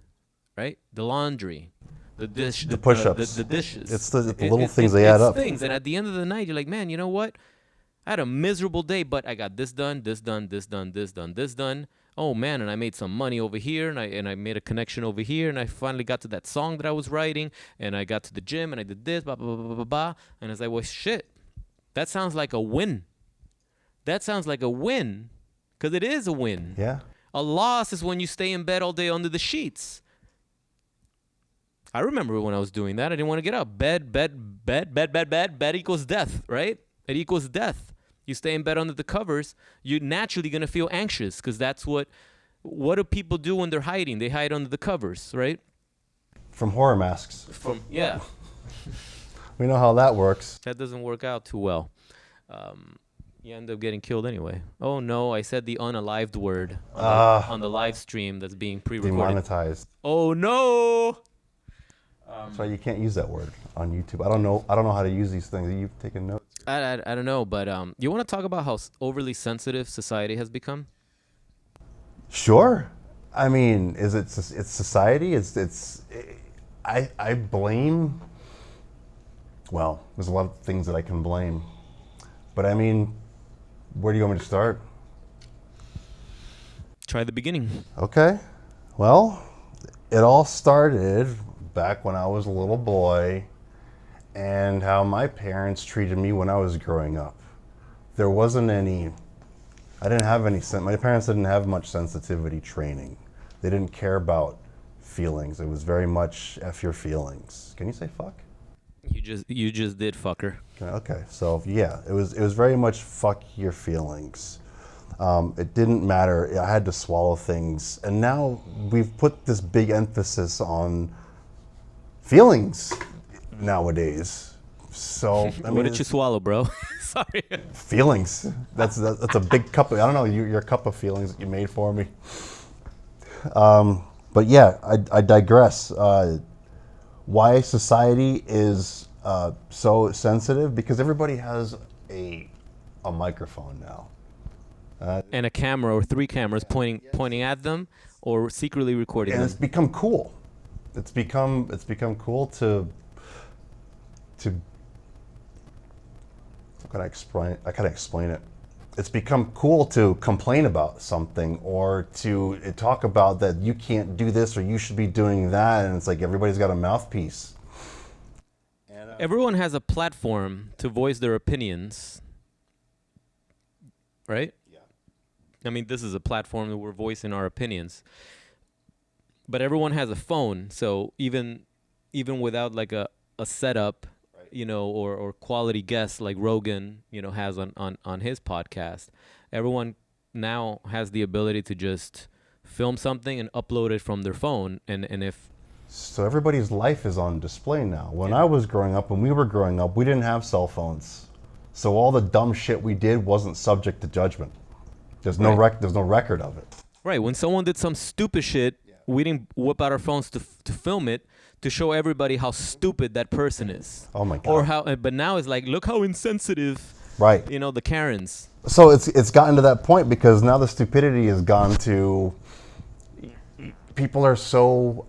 right? The laundry, the dish,
The push-ups.
the dishes.
It's the little things they add up.
Things, and at the end of the night, you're like, man, you know what? I had a miserable day, but I got this done, this done, this done, this done, this done. Oh man, and I made some money over here, and I made a connection over here, and I finally got to that song that I was writing, and I got to the gym, and I did this, blah blah blah blah blah, blah. And I was like, well, shit, that sounds like a win. That sounds like a win, because it is a win.
Yeah.
A loss is when you stay in bed all day under the sheets. I remember when I was doing that, I didn't want to get up. Bed equals death, right? It equals death. You stay in bed under the covers, you're naturally going to feel anxious because that's what do people do when they're hiding? They hide under the covers, right?
From horror masks.
Yeah.
We know how that works.
That doesn't work out too well. You end up getting killed anyway. Oh no, I said the unalived word on the live stream that's being pre-recorded.
Demonetized.
Oh no!
That's why you can't use that word on YouTube. I don't know how to use these things. Are you taking notes?
I don't know, but you want to talk about how overly sensitive society has become?
Sure. I mean, it's society. I blame. Well, there's a lot of things that I can blame, but I mean, where do you want me to start?
Try the beginning.
Okay. Well, it all started back when I was a little boy and how my parents treated me when I was growing up. There wasn't any, I didn't have any, my parents didn't have much sensitivity training. They didn't care about feelings. It was very much F your feelings. Can you say fuck?
You just did, fucker.
Okay, so yeah, it was very much fuck your feelings. It didn't matter. I had to swallow things. And now we've put this big emphasis on feelings nowadays. So I mean,
what did you swallow, bro? Sorry.
Feelings. That's a big cup. I don't know your cup of feelings that you made for me. But yeah, I digress. Why society is so sensitive? Because everybody has a microphone now.
And a camera or 3 cameras pointing at them or secretly recording
And
them.
it's become cool. It's become cool to how can I explain it? It's become cool to complain about something or to talk about that you can't do this or you should be doing that, and it's like everybody's got a mouthpiece.
Everyone has a platform to voice their opinions, right?
Yeah.
I mean, this is a platform that we're voicing our opinions. But everyone has a phone, so even without like a setup, right, you know, or quality guests like Rogan, you know, has on his podcast, everyone now has the ability to just film something and upload it from their phone, and if
so everybody's life is on display now. When I was growing up, when we were growing up, we didn't have cell phones. So all the dumb shit we did wasn't subject to judgment. There's no there's no record of it.
Right, when someone did some stupid shit, we didn't whip out our phones to film it to show everybody how stupid that person is.
Oh my God.
Or how, but now it's like, look how insensitive,
right?
You know, the Karens.
So it's gotten to that point because now the stupidity has gone to, people are so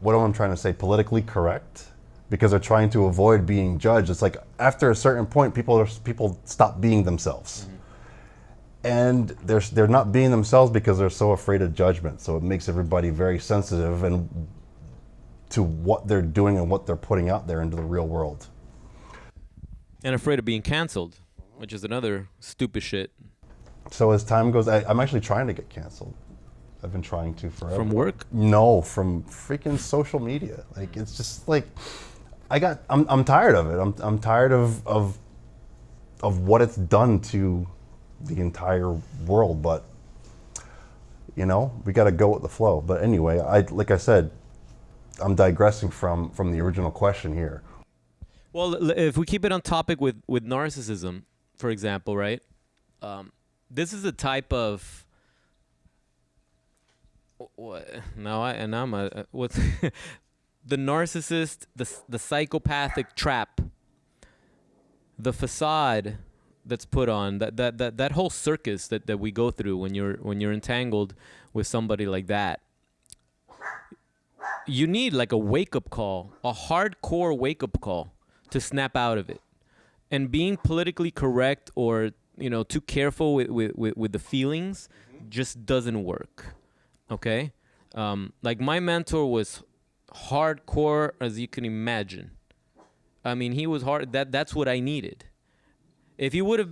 what am I trying to say? Politically correct, because they're trying to avoid being judged. It's like after a certain point, people stop being themselves. Mm-hmm. And they're not being themselves because they're so afraid of judgment. So it makes everybody very sensitive and to what they're doing and what they're putting out there into the real world.
And afraid of being canceled, which is another stupid shit.
So as time goes, I'm actually trying to get canceled. I've been trying to forever.
From work?
No, from freaking social media. Like it's just like I'm tired of it. I'm tired of what it's done to the entire world, but you know, we got to go with the flow. But anyway, like I said, I'm digressing from the original question here.
Well, if we keep it on topic with narcissism, for example, right? This is a type of what? What's the narcissist, the psychopathic trap, the facade that's put on, that whole circus that we go through when you're entangled with somebody like that. You need like a wake-up call, a hardcore wake-up call to snap out of it. And being politically correct or, you know, too careful with the feelings just doesn't work. Okay? Like my mentor was hardcore as you can imagine. I mean, he was hard. That's what I needed. If he would have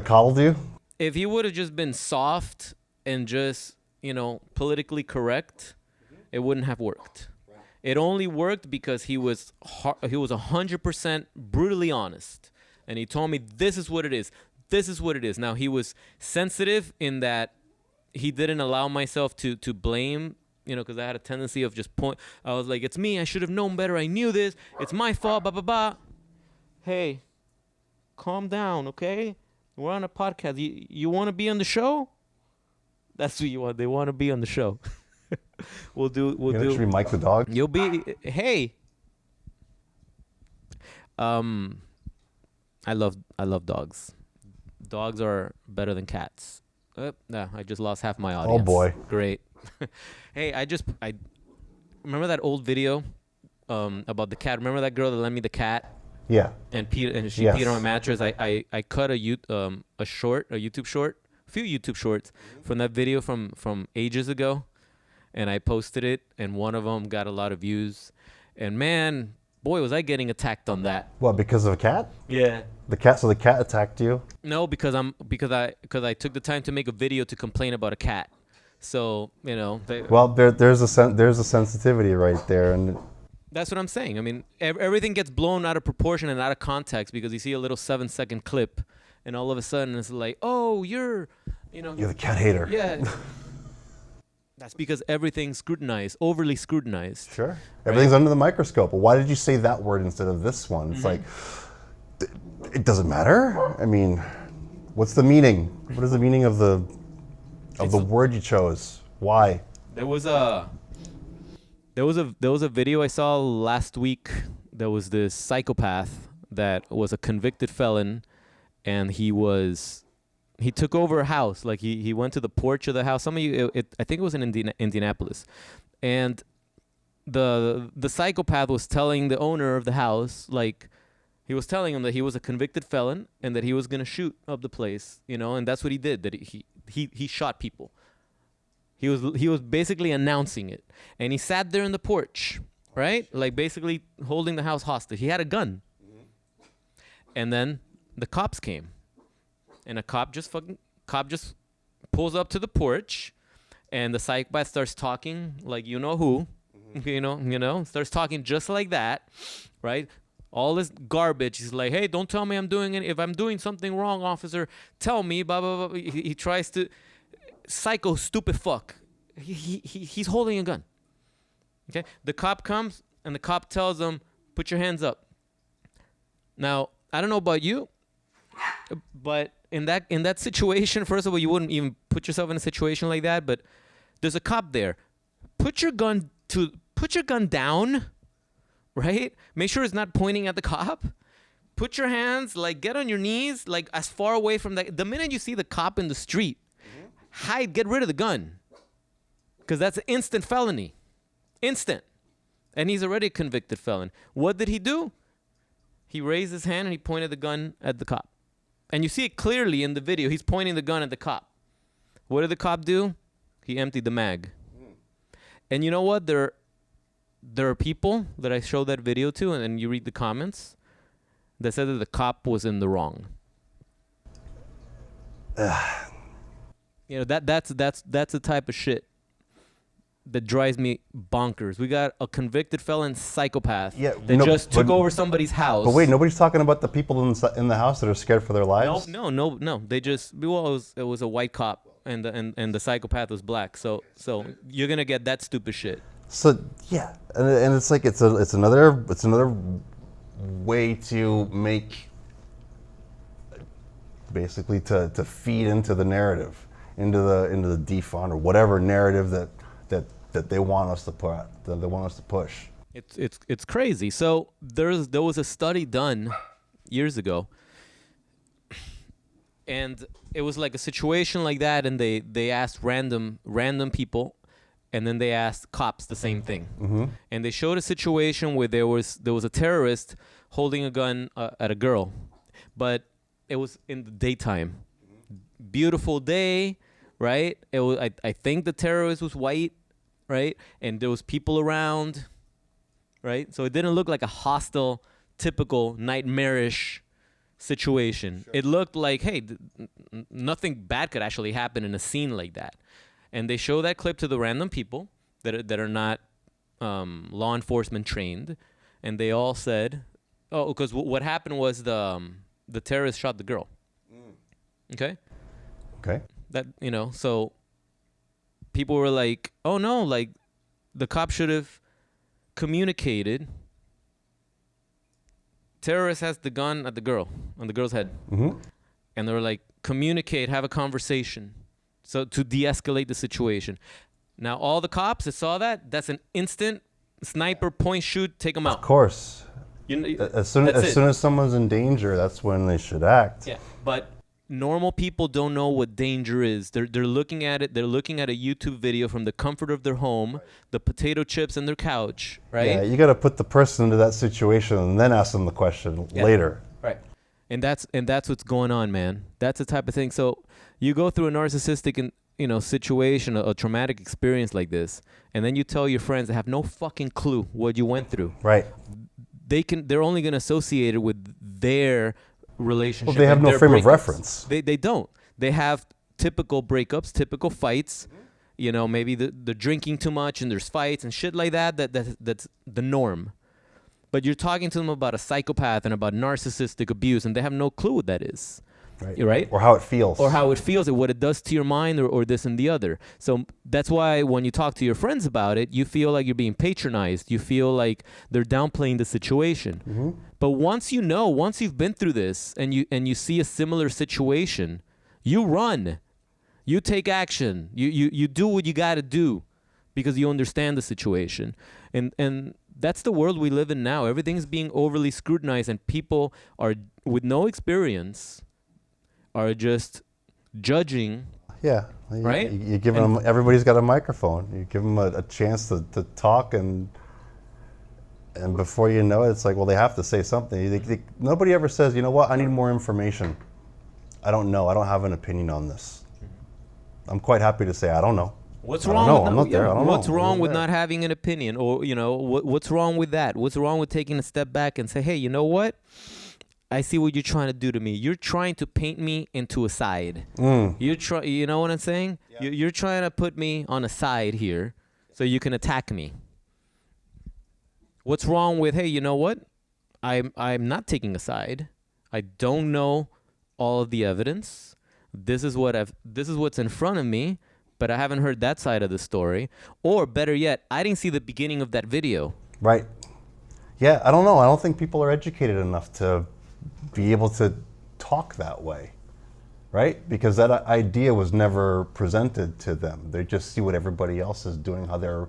coddled you?
If he would have just been soft and just, you know, politically correct, it wouldn't have worked. Right. It only worked because he was 100% brutally honest. And he told me, this is what it is. This is what it is. Now, he was sensitive in that he didn't allow myself to blame, you know, because I had a tendency of just I was like, it's me. I should have known better. I knew this. It's my fault, blah, blah, blah. Hey, calm down, okay? We're on a podcast. You want to be on the show? That's what you want. They want to be on the show. We'll do.
Should we mic the dog?
You'll be. Hey. I love dogs. Dogs are better than cats. Nah, I just lost half my audience.
Oh boy.
Great. Hey, I remember that old video about the cat. Remember that girl that lent me the cat?
Yeah.
And she peed on my mattress. I cut a YouTube short, a few YouTube shorts from that video from ages ago, and I posted it, and one of them got a lot of views, and man, boy, was I getting attacked on that.
What, because of a cat?
Yeah.
The cat attacked you?
No, because I took the time to make a video to complain about a cat. So, you know.
There's a sensitivity right there, and
that's what I'm saying. I mean, everything gets blown out of proportion and out of context because you see a little 7-second clip, and all of a sudden it's like, oh, you're
You're the cat hater.
yeah. That's because everything's scrutinized, overly scrutinized.
Sure. Everything's under the microscope. Well, why did you say that word instead of this one? It's like, it doesn't matter. I mean, what's the meaning? What is the meaning of the word you chose? Why?
There was a video I saw last week. There was this psychopath that was a convicted felon, and he took over a house. Like he went to the porch of the house. Some of you, I think it was in Indianapolis, and the psychopath was telling the owner of the house, like, he was telling him that he was a convicted felon and that he was gonna shoot up the place, and that's what he did. That he shot people. He was basically announcing it, and he sat there in the porch, right? Like basically holding the house hostage. He had a gun, and then the cops came, and a cop just pulls up to the porch, and the psychopath starts talking like who, starts talking just like that, right? All this garbage. He's like, hey, don't tell me if I'm doing something wrong, officer, tell me, blah, blah, blah. He tries to, psycho, stupid fuck. He's holding a gun. Okay? The cop comes, and the cop tells him, put your hands up. Now, I don't know about you, but in that situation, first of all, you wouldn't even put yourself in a situation like that, but there's a cop there. Put your gun down. Right? Make sure it's not pointing at the cop. Put your hands, like, get on your knees, like, as far away from the minute you see the cop in the street, hide, get rid of the gun. Because that's an instant felony. Instant. And he's already a convicted felon. What did he do? He raised his hand and he pointed the gun at the cop. And you see it clearly in the video. He's pointing the gun at the cop. What did the cop do? He emptied the mag. And you know what? There are people that I showed that video to, and then you read the comments that said that the cop was in the wrong. That's the type of shit that drives me bonkers. We got a convicted felon psychopath that just took over somebody's house.
But wait, nobody's talking about the people in the house that are scared for their lives?
No. They just, it was a white cop, and the psychopath was black. So you're gonna get that stupid shit.
So yeah, and it's like it's another way to make, basically to feed into the narrative, into the defund or whatever narrative that they want us to push.
It's crazy. So there was a study done years ago, and it was like a situation like that, and they asked random people. And then they asked cops the same thing, and they showed a situation where there was a terrorist holding a gun at a girl, but it was in the daytime, beautiful day, right? It was I think the terrorist was white, right? And there was people around, right? So it didn't look like a hostile, typical nightmarish situation. Sure. It looked like, hey, nothing bad could actually happen in a scene like that. And they show that clip to the random people that are not law enforcement trained, and they all said, "Oh, because what happened was the terrorist shot the girl." Okay. That so people were like, "Oh no, like the cop should have communicated." Terrorist has the gun at the girl, on the girl's head, and they were like, "Communicate, have a conversation." So to de-escalate the situation. Now all the cops that saw that's an instant sniper point shoot, take them out.
Of course. As soon as someone's in danger, that's when they should act.
Yeah, but normal people don't know what danger is. They're looking at it. They're looking at a YouTube video from the comfort of their home, the potato chips and their couch, right?
Yeah, you got to put the person into that situation and then ask them the question later.
Right. And that's what's going on, man. That's the type of thing. So you go through a narcissistic situation, a traumatic experience like this, and then you tell your friends that have no fucking clue what you went through.
Right.
They're only going to associate it with their relationship.
Well, they have no frame of reference.
They don't. They have typical breakups, typical fights. Maybe they're drinking too much and there's fights and shit like that. That's the norm. But you're talking to them about a psychopath and about narcissistic abuse, and they have no clue what that is. Right?
Or how it feels.
Or how it feels, or what it does to your mind, or this and the other. So that's why when you talk to your friends about it, you feel like you're being patronized. You feel like they're downplaying the situation.
Mm-hmm.
But once you've been through this and you see a similar situation, you run. You take action. You do what you got to do because you understand the situation. And that's the world we live in now. Everything's being overly scrutinized, and people are with no experience are just judging.
Yeah.
Right?
You give them, everybody's got a microphone. You give them a chance to talk, and before you know it, it's like, well, they have to say something. Nobody ever says, you know what, I need more information. I don't know. I don't have an opinion on this. I'm quite happy to say I don't know.
What's wrong with
not
not having an opinion? Or, what's wrong with that? What's wrong with taking a step back and say, hey, you know what? I see what you're trying to do to me. You're trying to paint me into a side. You know what I'm saying? Yeah. You're trying to put me on a side here so you can attack me. What's wrong with, hey, you know what? I'm not taking a side. I don't know all of the evidence. This is what's in front of me, but I haven't heard that side of the story. Or better yet, I didn't see the beginning of that video.
Right. Yeah, I don't know. I don't think people are educated enough to be able to talk that way, right? Because that idea was never presented to them. They just see what everybody else is doing, how they're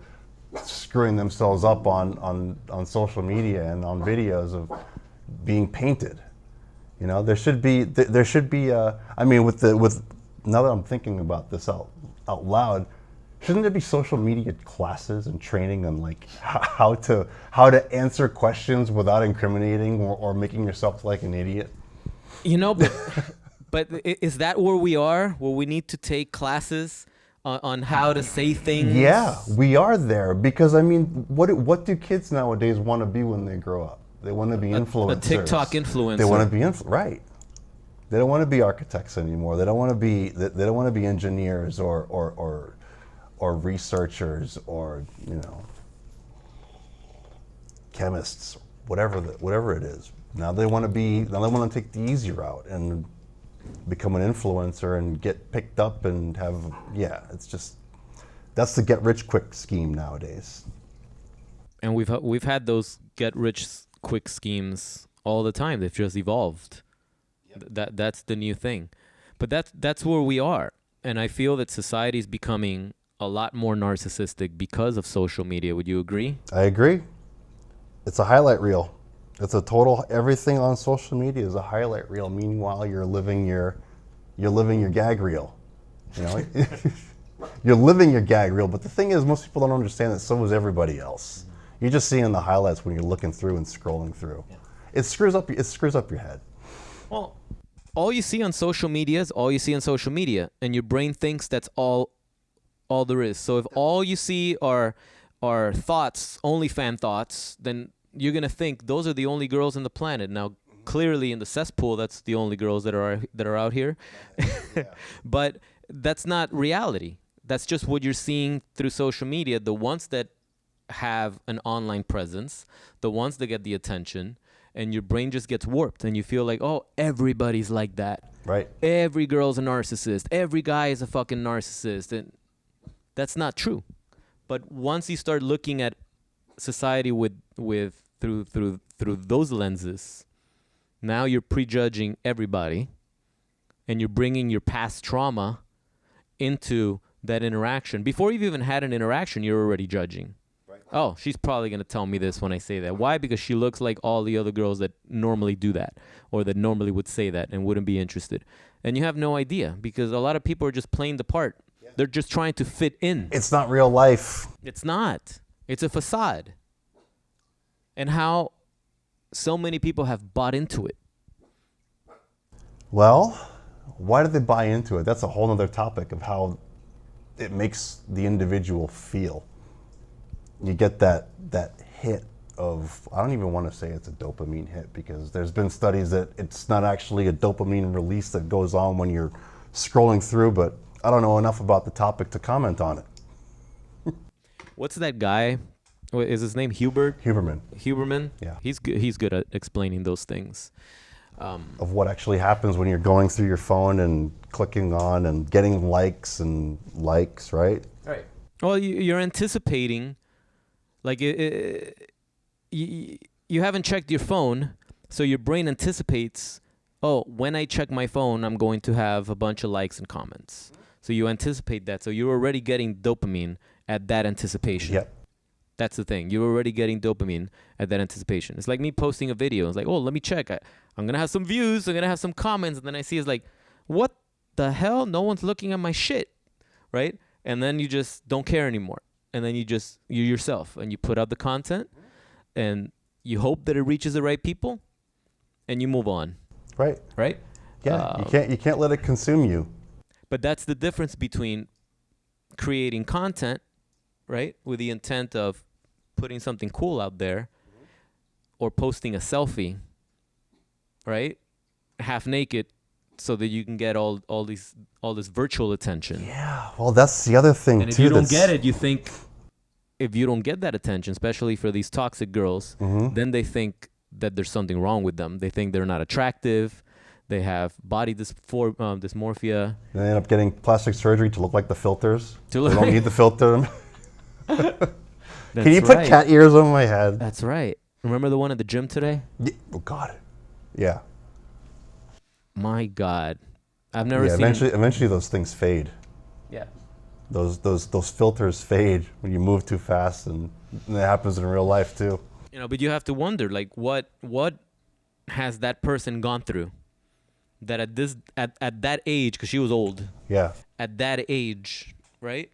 screwing themselves up on social media and on videos of being painted. You know, there should be I mean, with now that I'm thinking about this out loud, shouldn't there be social media classes and training on like how to answer questions without incriminating or making yourself like an idiot?
You know, but is that where we are? Where we need to take classes on how to say things?
Yeah, we are there because I mean, what do kids nowadays want to be when they grow up? They want to be influencers.
A TikTok influencer.
They want to be right. They don't want to be architects anymore. They don't want to be. They don't want to be engineers or researchers or chemists, whatever it is. Now they want to take the easy route and become an influencer and get picked up and have that's the get rich quick scheme nowadays.
And we've had those get rich quick schemes all the time. They've just evolved. Yep. That's the new thing. But that's where we are. And I feel that society is becoming a lot more narcissistic because of social media. Would you agree?
I agree. It's a highlight reel. It's a total, everything on social media is a highlight reel. Meanwhile, you're living your gag reel. You know, you're living your gag reel. But the thing is, most people don't understand that so is everybody else. You're just seeing the highlights when you're looking through and scrolling through. Yeah. It screws up your head.
Well, all you see on social media is all you see on social media, and your brain thinks that's all there is. So if all you see are thoughts, only fan thoughts, then you're gonna think those are the only girls on the planet. Now, clearly in the cesspool, that's the only girls that are out here. Yeah. But that's not reality. That's just what you're seeing through social media. The ones that have an online presence, the ones that get the attention, and your brain just gets warped, and you feel like, oh, everybody's like that.
Right.
Every girl's a narcissist. Every guy is a fucking narcissist, and that's not true. But once you start looking at society through those lenses, now you're prejudging everybody, and you're bringing your past trauma into that interaction. Before you've even had an interaction, you're already judging. Right. Oh, she's probably going to tell me this when I say that. Why? Because she looks like all the other girls that normally do that, or that normally would say that and wouldn't be interested. And you have no idea, because a lot of people are just playing the part. Yeah. They're just trying to fit in.
It's not real life.
It's not. It's a facade. And how so many people have bought into it.
Well, why did they buy into it? That's a whole other topic of how it makes the individual feel. You get that hit of, I don't even want to say it's a dopamine hit, because there's been studies that it's not actually a dopamine release that goes on when you're scrolling through, but I don't know enough about the topic to comment on it.
What's that guy? Is his name Huberman?
Huberman.
Yeah. He's good at explaining those things.
of what actually happens when you're going through your phone and clicking on and getting likes, right?
Right. Well, you're anticipating, like you haven't checked your phone, so your brain anticipates, oh, when I check my phone, I'm going to have a bunch of likes and comments. So you anticipate that. So you're already getting dopamine at that anticipation.
Yep.
That's the thing. You're already getting dopamine at that anticipation. It's like me posting a video. It's like, oh, let me check. I'm going to have some views. I'm going to have some comments. And then I see it's like, what the hell? No one's looking at my shit, right? And then you just don't care anymore. And then you're yourself. And you put out the content. And you hope that it reaches the right people. And you move on.
Right.
Right?
Yeah, you can't let it consume you.
But that's the difference between creating content, right, with the intent of putting something cool out there, or posting a selfie, right, half naked, so that you can get all this virtual attention.
Yeah, well, that's the other thing,
and if
too.
You don't get it, you think, if you don't get that attention, especially for these toxic girls, then they think that there's something wrong with them. They think they're not attractive. They have body dysmorphia.
They end up getting plastic surgery to look like the filters. They don't need the filter. Can you put cat ears on my head?
That's right. Remember the one at the gym today?
Yeah. Oh, God. Yeah.
My God. I've never seen...
Eventually those things fade.
Yeah.
Those filters fade when you move too fast, and that happens in real life, too.
You know, but you have to wonder, like, what has that person gone through? That at that age, because she was old.
Yeah.
At that age, right?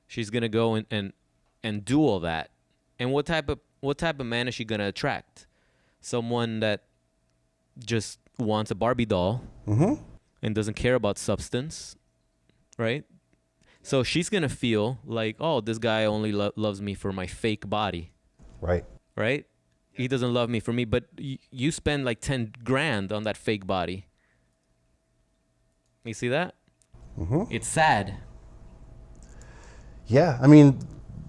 She's gonna go and do all that. And what type of man is she gonna attract? Someone that just wants a Barbie doll and doesn't care about substance, right? So she's gonna feel like, oh, this guy only loves me for my fake body.
Right.
Right? He doesn't love me for me, but you spend like 10 grand on that fake body. You see that? It's sad.
Yeah, I mean,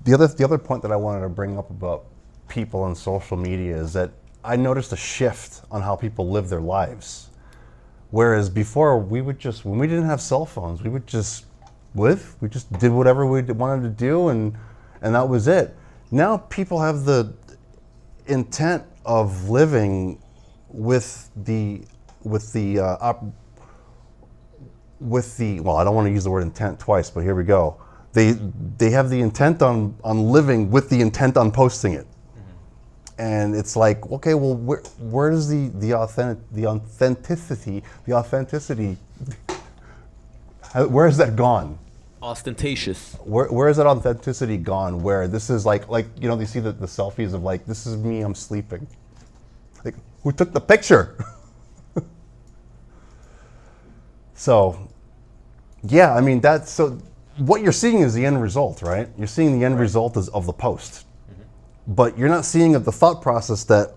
the other point that I wanted to bring up about people on social media is that I noticed a shift on how people live their lives. Whereas before, when we didn't have cell phones, we would just live. We just did whatever we wanted to do, and that was it. Now people have the intent of living with the well, I don't want to use the word intent twice, but here we go. They have the intent on living with the intent on posting it. And it's like, okay, well, where is the authenticity, where has that gone?
Ostentatious.
Where is that authenticity gone? Where this is like you know, they see the selfies of like, this is me, I'm sleeping. Like, who took the picture? So, yeah, I mean, so what you're seeing is the end result, right? You're seeing the end result of the post. But you're not seeing the thought process that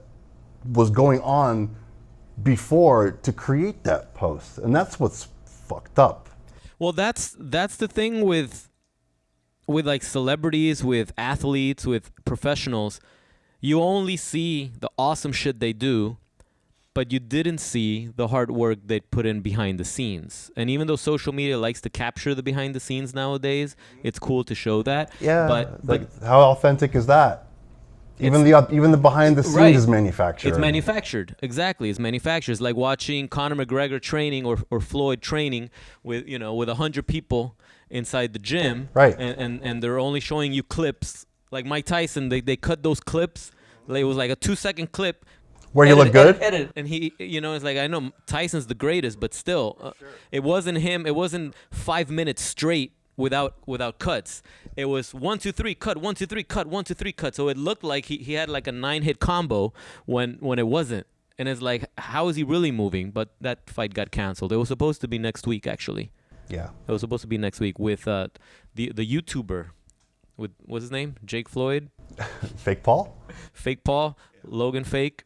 was going on before to create that post. And that's what's fucked up.
Well, that's the thing with like celebrities, with athletes, with professionals. You only see the awesome shit they do, but you didn't see the hard work they put in behind the scenes. And even though social media likes to capture the behind the scenes nowadays, it's cool to show that.
Yeah,
but
how authentic is that? Even the behind the scenes is manufactured.
It's manufactured. Exactly. It's manufactured. It's like watching Conor McGregor training or Floyd training with 100 people inside the gym.
Right.
And they're only showing you clips. Like Mike Tyson, they cut those clips. Like, it was like a 2-second clip.
Where you look good?
Edit. And he, it's like, I know Tyson's the greatest, but still, it wasn't him. It wasn't 5 minutes straight without cuts. It was 1, 2, 3, cut, 1, 2, 3, cut, 1, 2, 3, cut. So it looked like he had like a 9-hit combo when it wasn't. And it's like, how is he really moving? But that fight got canceled. It was supposed to be next week, actually.
Yeah.
It was supposed to be next week with the YouTuber, with what's his name? Jake Floyd?
Fake Paul?
Fake Paul, Logan Fake.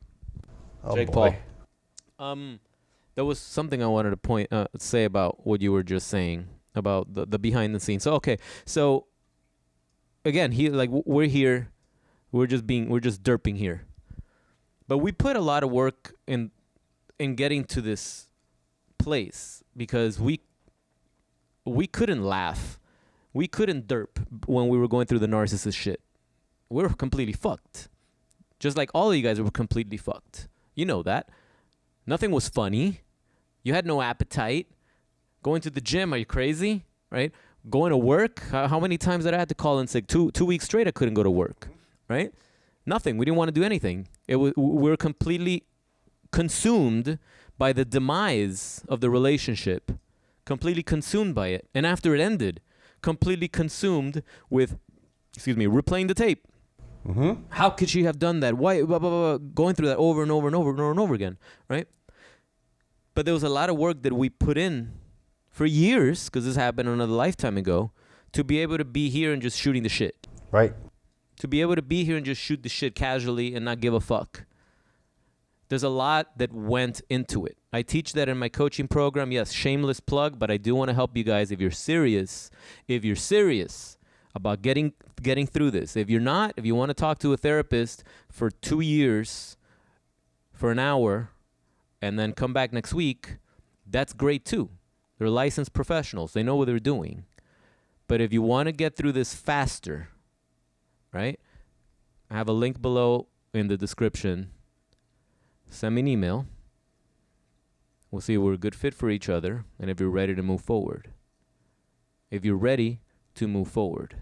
Oh,
Jake
boy.
Paul. There was something I wanted to say about what you were just saying about the behind the scenes. So okay, so again, we're here, we're just derping here, but we put a lot of work in in getting to this place because we couldn't laugh. We couldn't derp when we were going through the narcissist shit. We were completely fucked. Just like all of you guys were completely fucked. You know that. Nothing was funny. You had no appetite. Going to the gym, are you crazy? Right? Going to work, how many times did I have to call in sick? Two weeks straight I couldn't go to work. Right? Nothing. We didn't want to do anything. We were completely consumed by the demise of the relationship. Completely consumed by it. And after it ended, completely consumed with, replaying the tape.
Mm-hmm.
How could she have done that? Why? Blah, blah, blah, going through that over and over and over and over and over again, right? But there was a lot of work that we put in for years, because this happened another lifetime ago, to be able to be here and just shooting the shit.
Right.
To be able to be here and just shoot the shit casually and not give a fuck. There's a lot that went into it. I teach that in my coaching program. Yes, shameless plug, but I do want to help you guys if you're serious about getting through this. If you're not, if you want to talk to a therapist for 2 years, for an hour, and then come back next week, that's great too. They're licensed professionals. They know what they're doing. But if you want to get through this faster, right? I have a link below in the description. Send me an email. We'll see if we're a good fit for each other and if you're ready to move forward. If you're ready to move forward,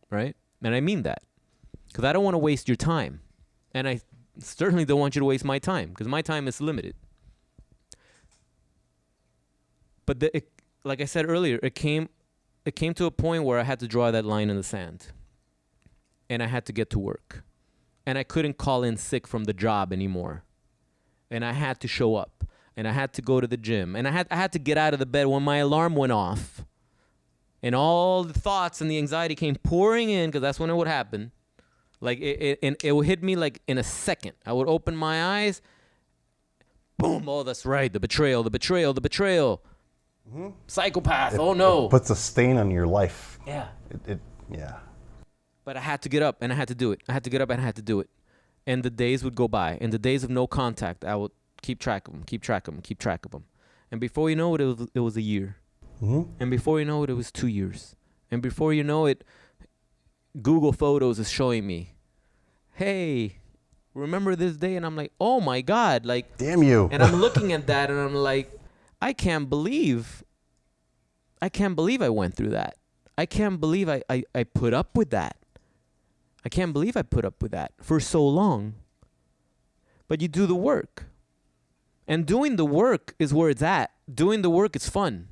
right? And I mean that because I don't want to waste your time. And I certainly don't want you to waste my time because my time is limited. But like I said earlier, it came to a point where I had to draw that line in the sand. And I had to get to work. And I couldn't call in sick from the job anymore. And I had to show up. And I had to go to the gym. And I had to get out of the bed when my alarm went off. And all the thoughts and the anxiety came pouring in, because that's when it would happen. Like, it would hit me like in a second. I would open my eyes. Boom. Oh, that's right. The betrayal. Mm-hmm. Psychopath. Oh, no.
It puts a stain on your life.
Yeah.
Yeah.
But I had to get up and I had to do it. I had to get up and I had to do it. And the days would go by. And the days of no contact, I would keep track of them. And before you know it, it was a year.
Mm-hmm.
And before you know it, it was 2 years. And before you know it, Google Photos is showing me, hey, remember this day? And I'm like, oh my God. Like,
damn you.
And I'm looking at that and I'm like, I can't believe I went through that. I can't believe I put up with that. I can't believe I put up with that for so long. But you do the work. And doing the work is where it's at. Doing the work is fun.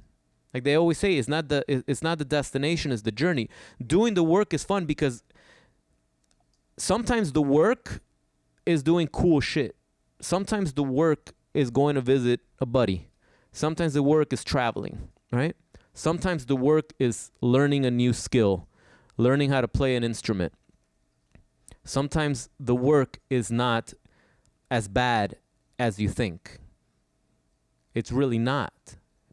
Like they always say, it's not the destination, it's the journey. Doing the work is fun because sometimes the work is doing cool shit. Sometimes the work is going to visit a buddy. Sometimes the work is traveling, right? Sometimes the work is learning a new skill, learning how to play an instrument. Sometimes the work is not as bad as you think. It's really not,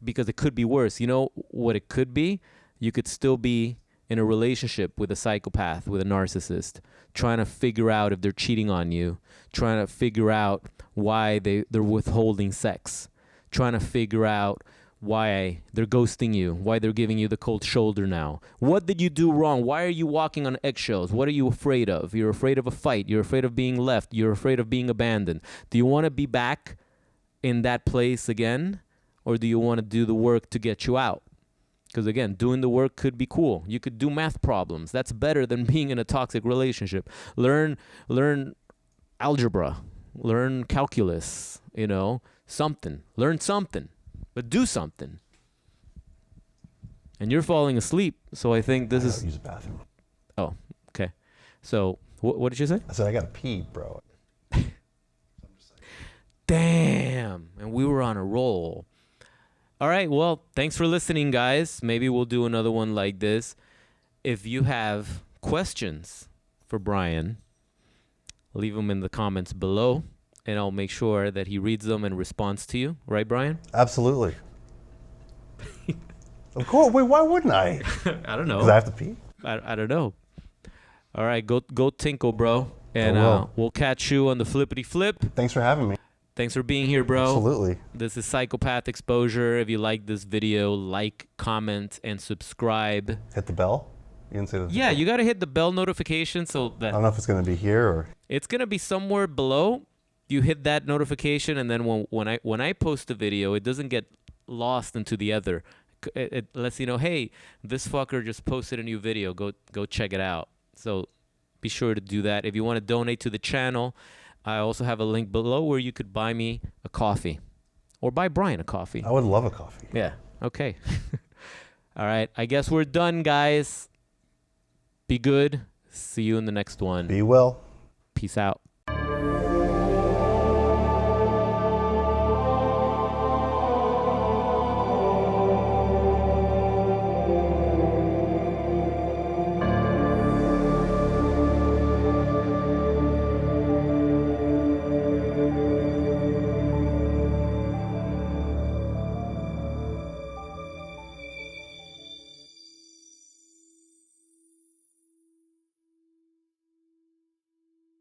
because it could be worse. You know what it could be? You could still be in a relationship with a psychopath, with a narcissist, trying to figure out if they're cheating on you, trying to figure out why they're withholding sex, trying to figure out why they're ghosting you, why they're giving you the cold shoulder now. What did you do wrong? Why are you walking on eggshells? What are you afraid of? You're afraid of a fight. You're afraid of being left. You're afraid of being abandoned. Do you want to be back in that place again? Or do you want to do the work to get you out? Because again, doing the work could be cool. You could do math problems. That's better than being in a toxic relationship. Learn algebra. Learn calculus. Something. Learn something. But do something. And you're falling asleep, so I think this is...
use the bathroom.
Oh, okay. So, what did you say?
I said, I gotta pee, bro.
Damn. And we were on a roll. All right, well, thanks for listening, guys. Maybe we'll do another one like this. If you have questions for Brian, leave them in the comments below. And I'll make sure that he reads them and responds to you. Right, Brian?
Absolutely. Of course. Wait, why wouldn't I?
I don't know.
Because I have to pee?
I don't know. All right, go tinkle, bro. And we'll catch you on the flippity flip.
Thanks for having me.
Thanks for being here, bro.
Absolutely.
This is Psychopath Exposure. If you like this video, like, comment, and subscribe.
Hit the bell. You didn't say that.
Yeah, you gotta hit the bell notification so
I
that
don't know if it's gonna be here or.
it's gonna be somewhere below. You hit that notification, and then when I post a video, it doesn't get lost into the other. It lets you know, hey, this fucker just posted a new video. Go check it out. So be sure to do that. If you want to donate to the channel, I also have a link below where you could buy me a coffee, or buy Brian a coffee.
I would love a coffee.
Yeah. Okay. All right. I guess we're done, guys. Be good. See you in the next one.
Be well.
Peace out.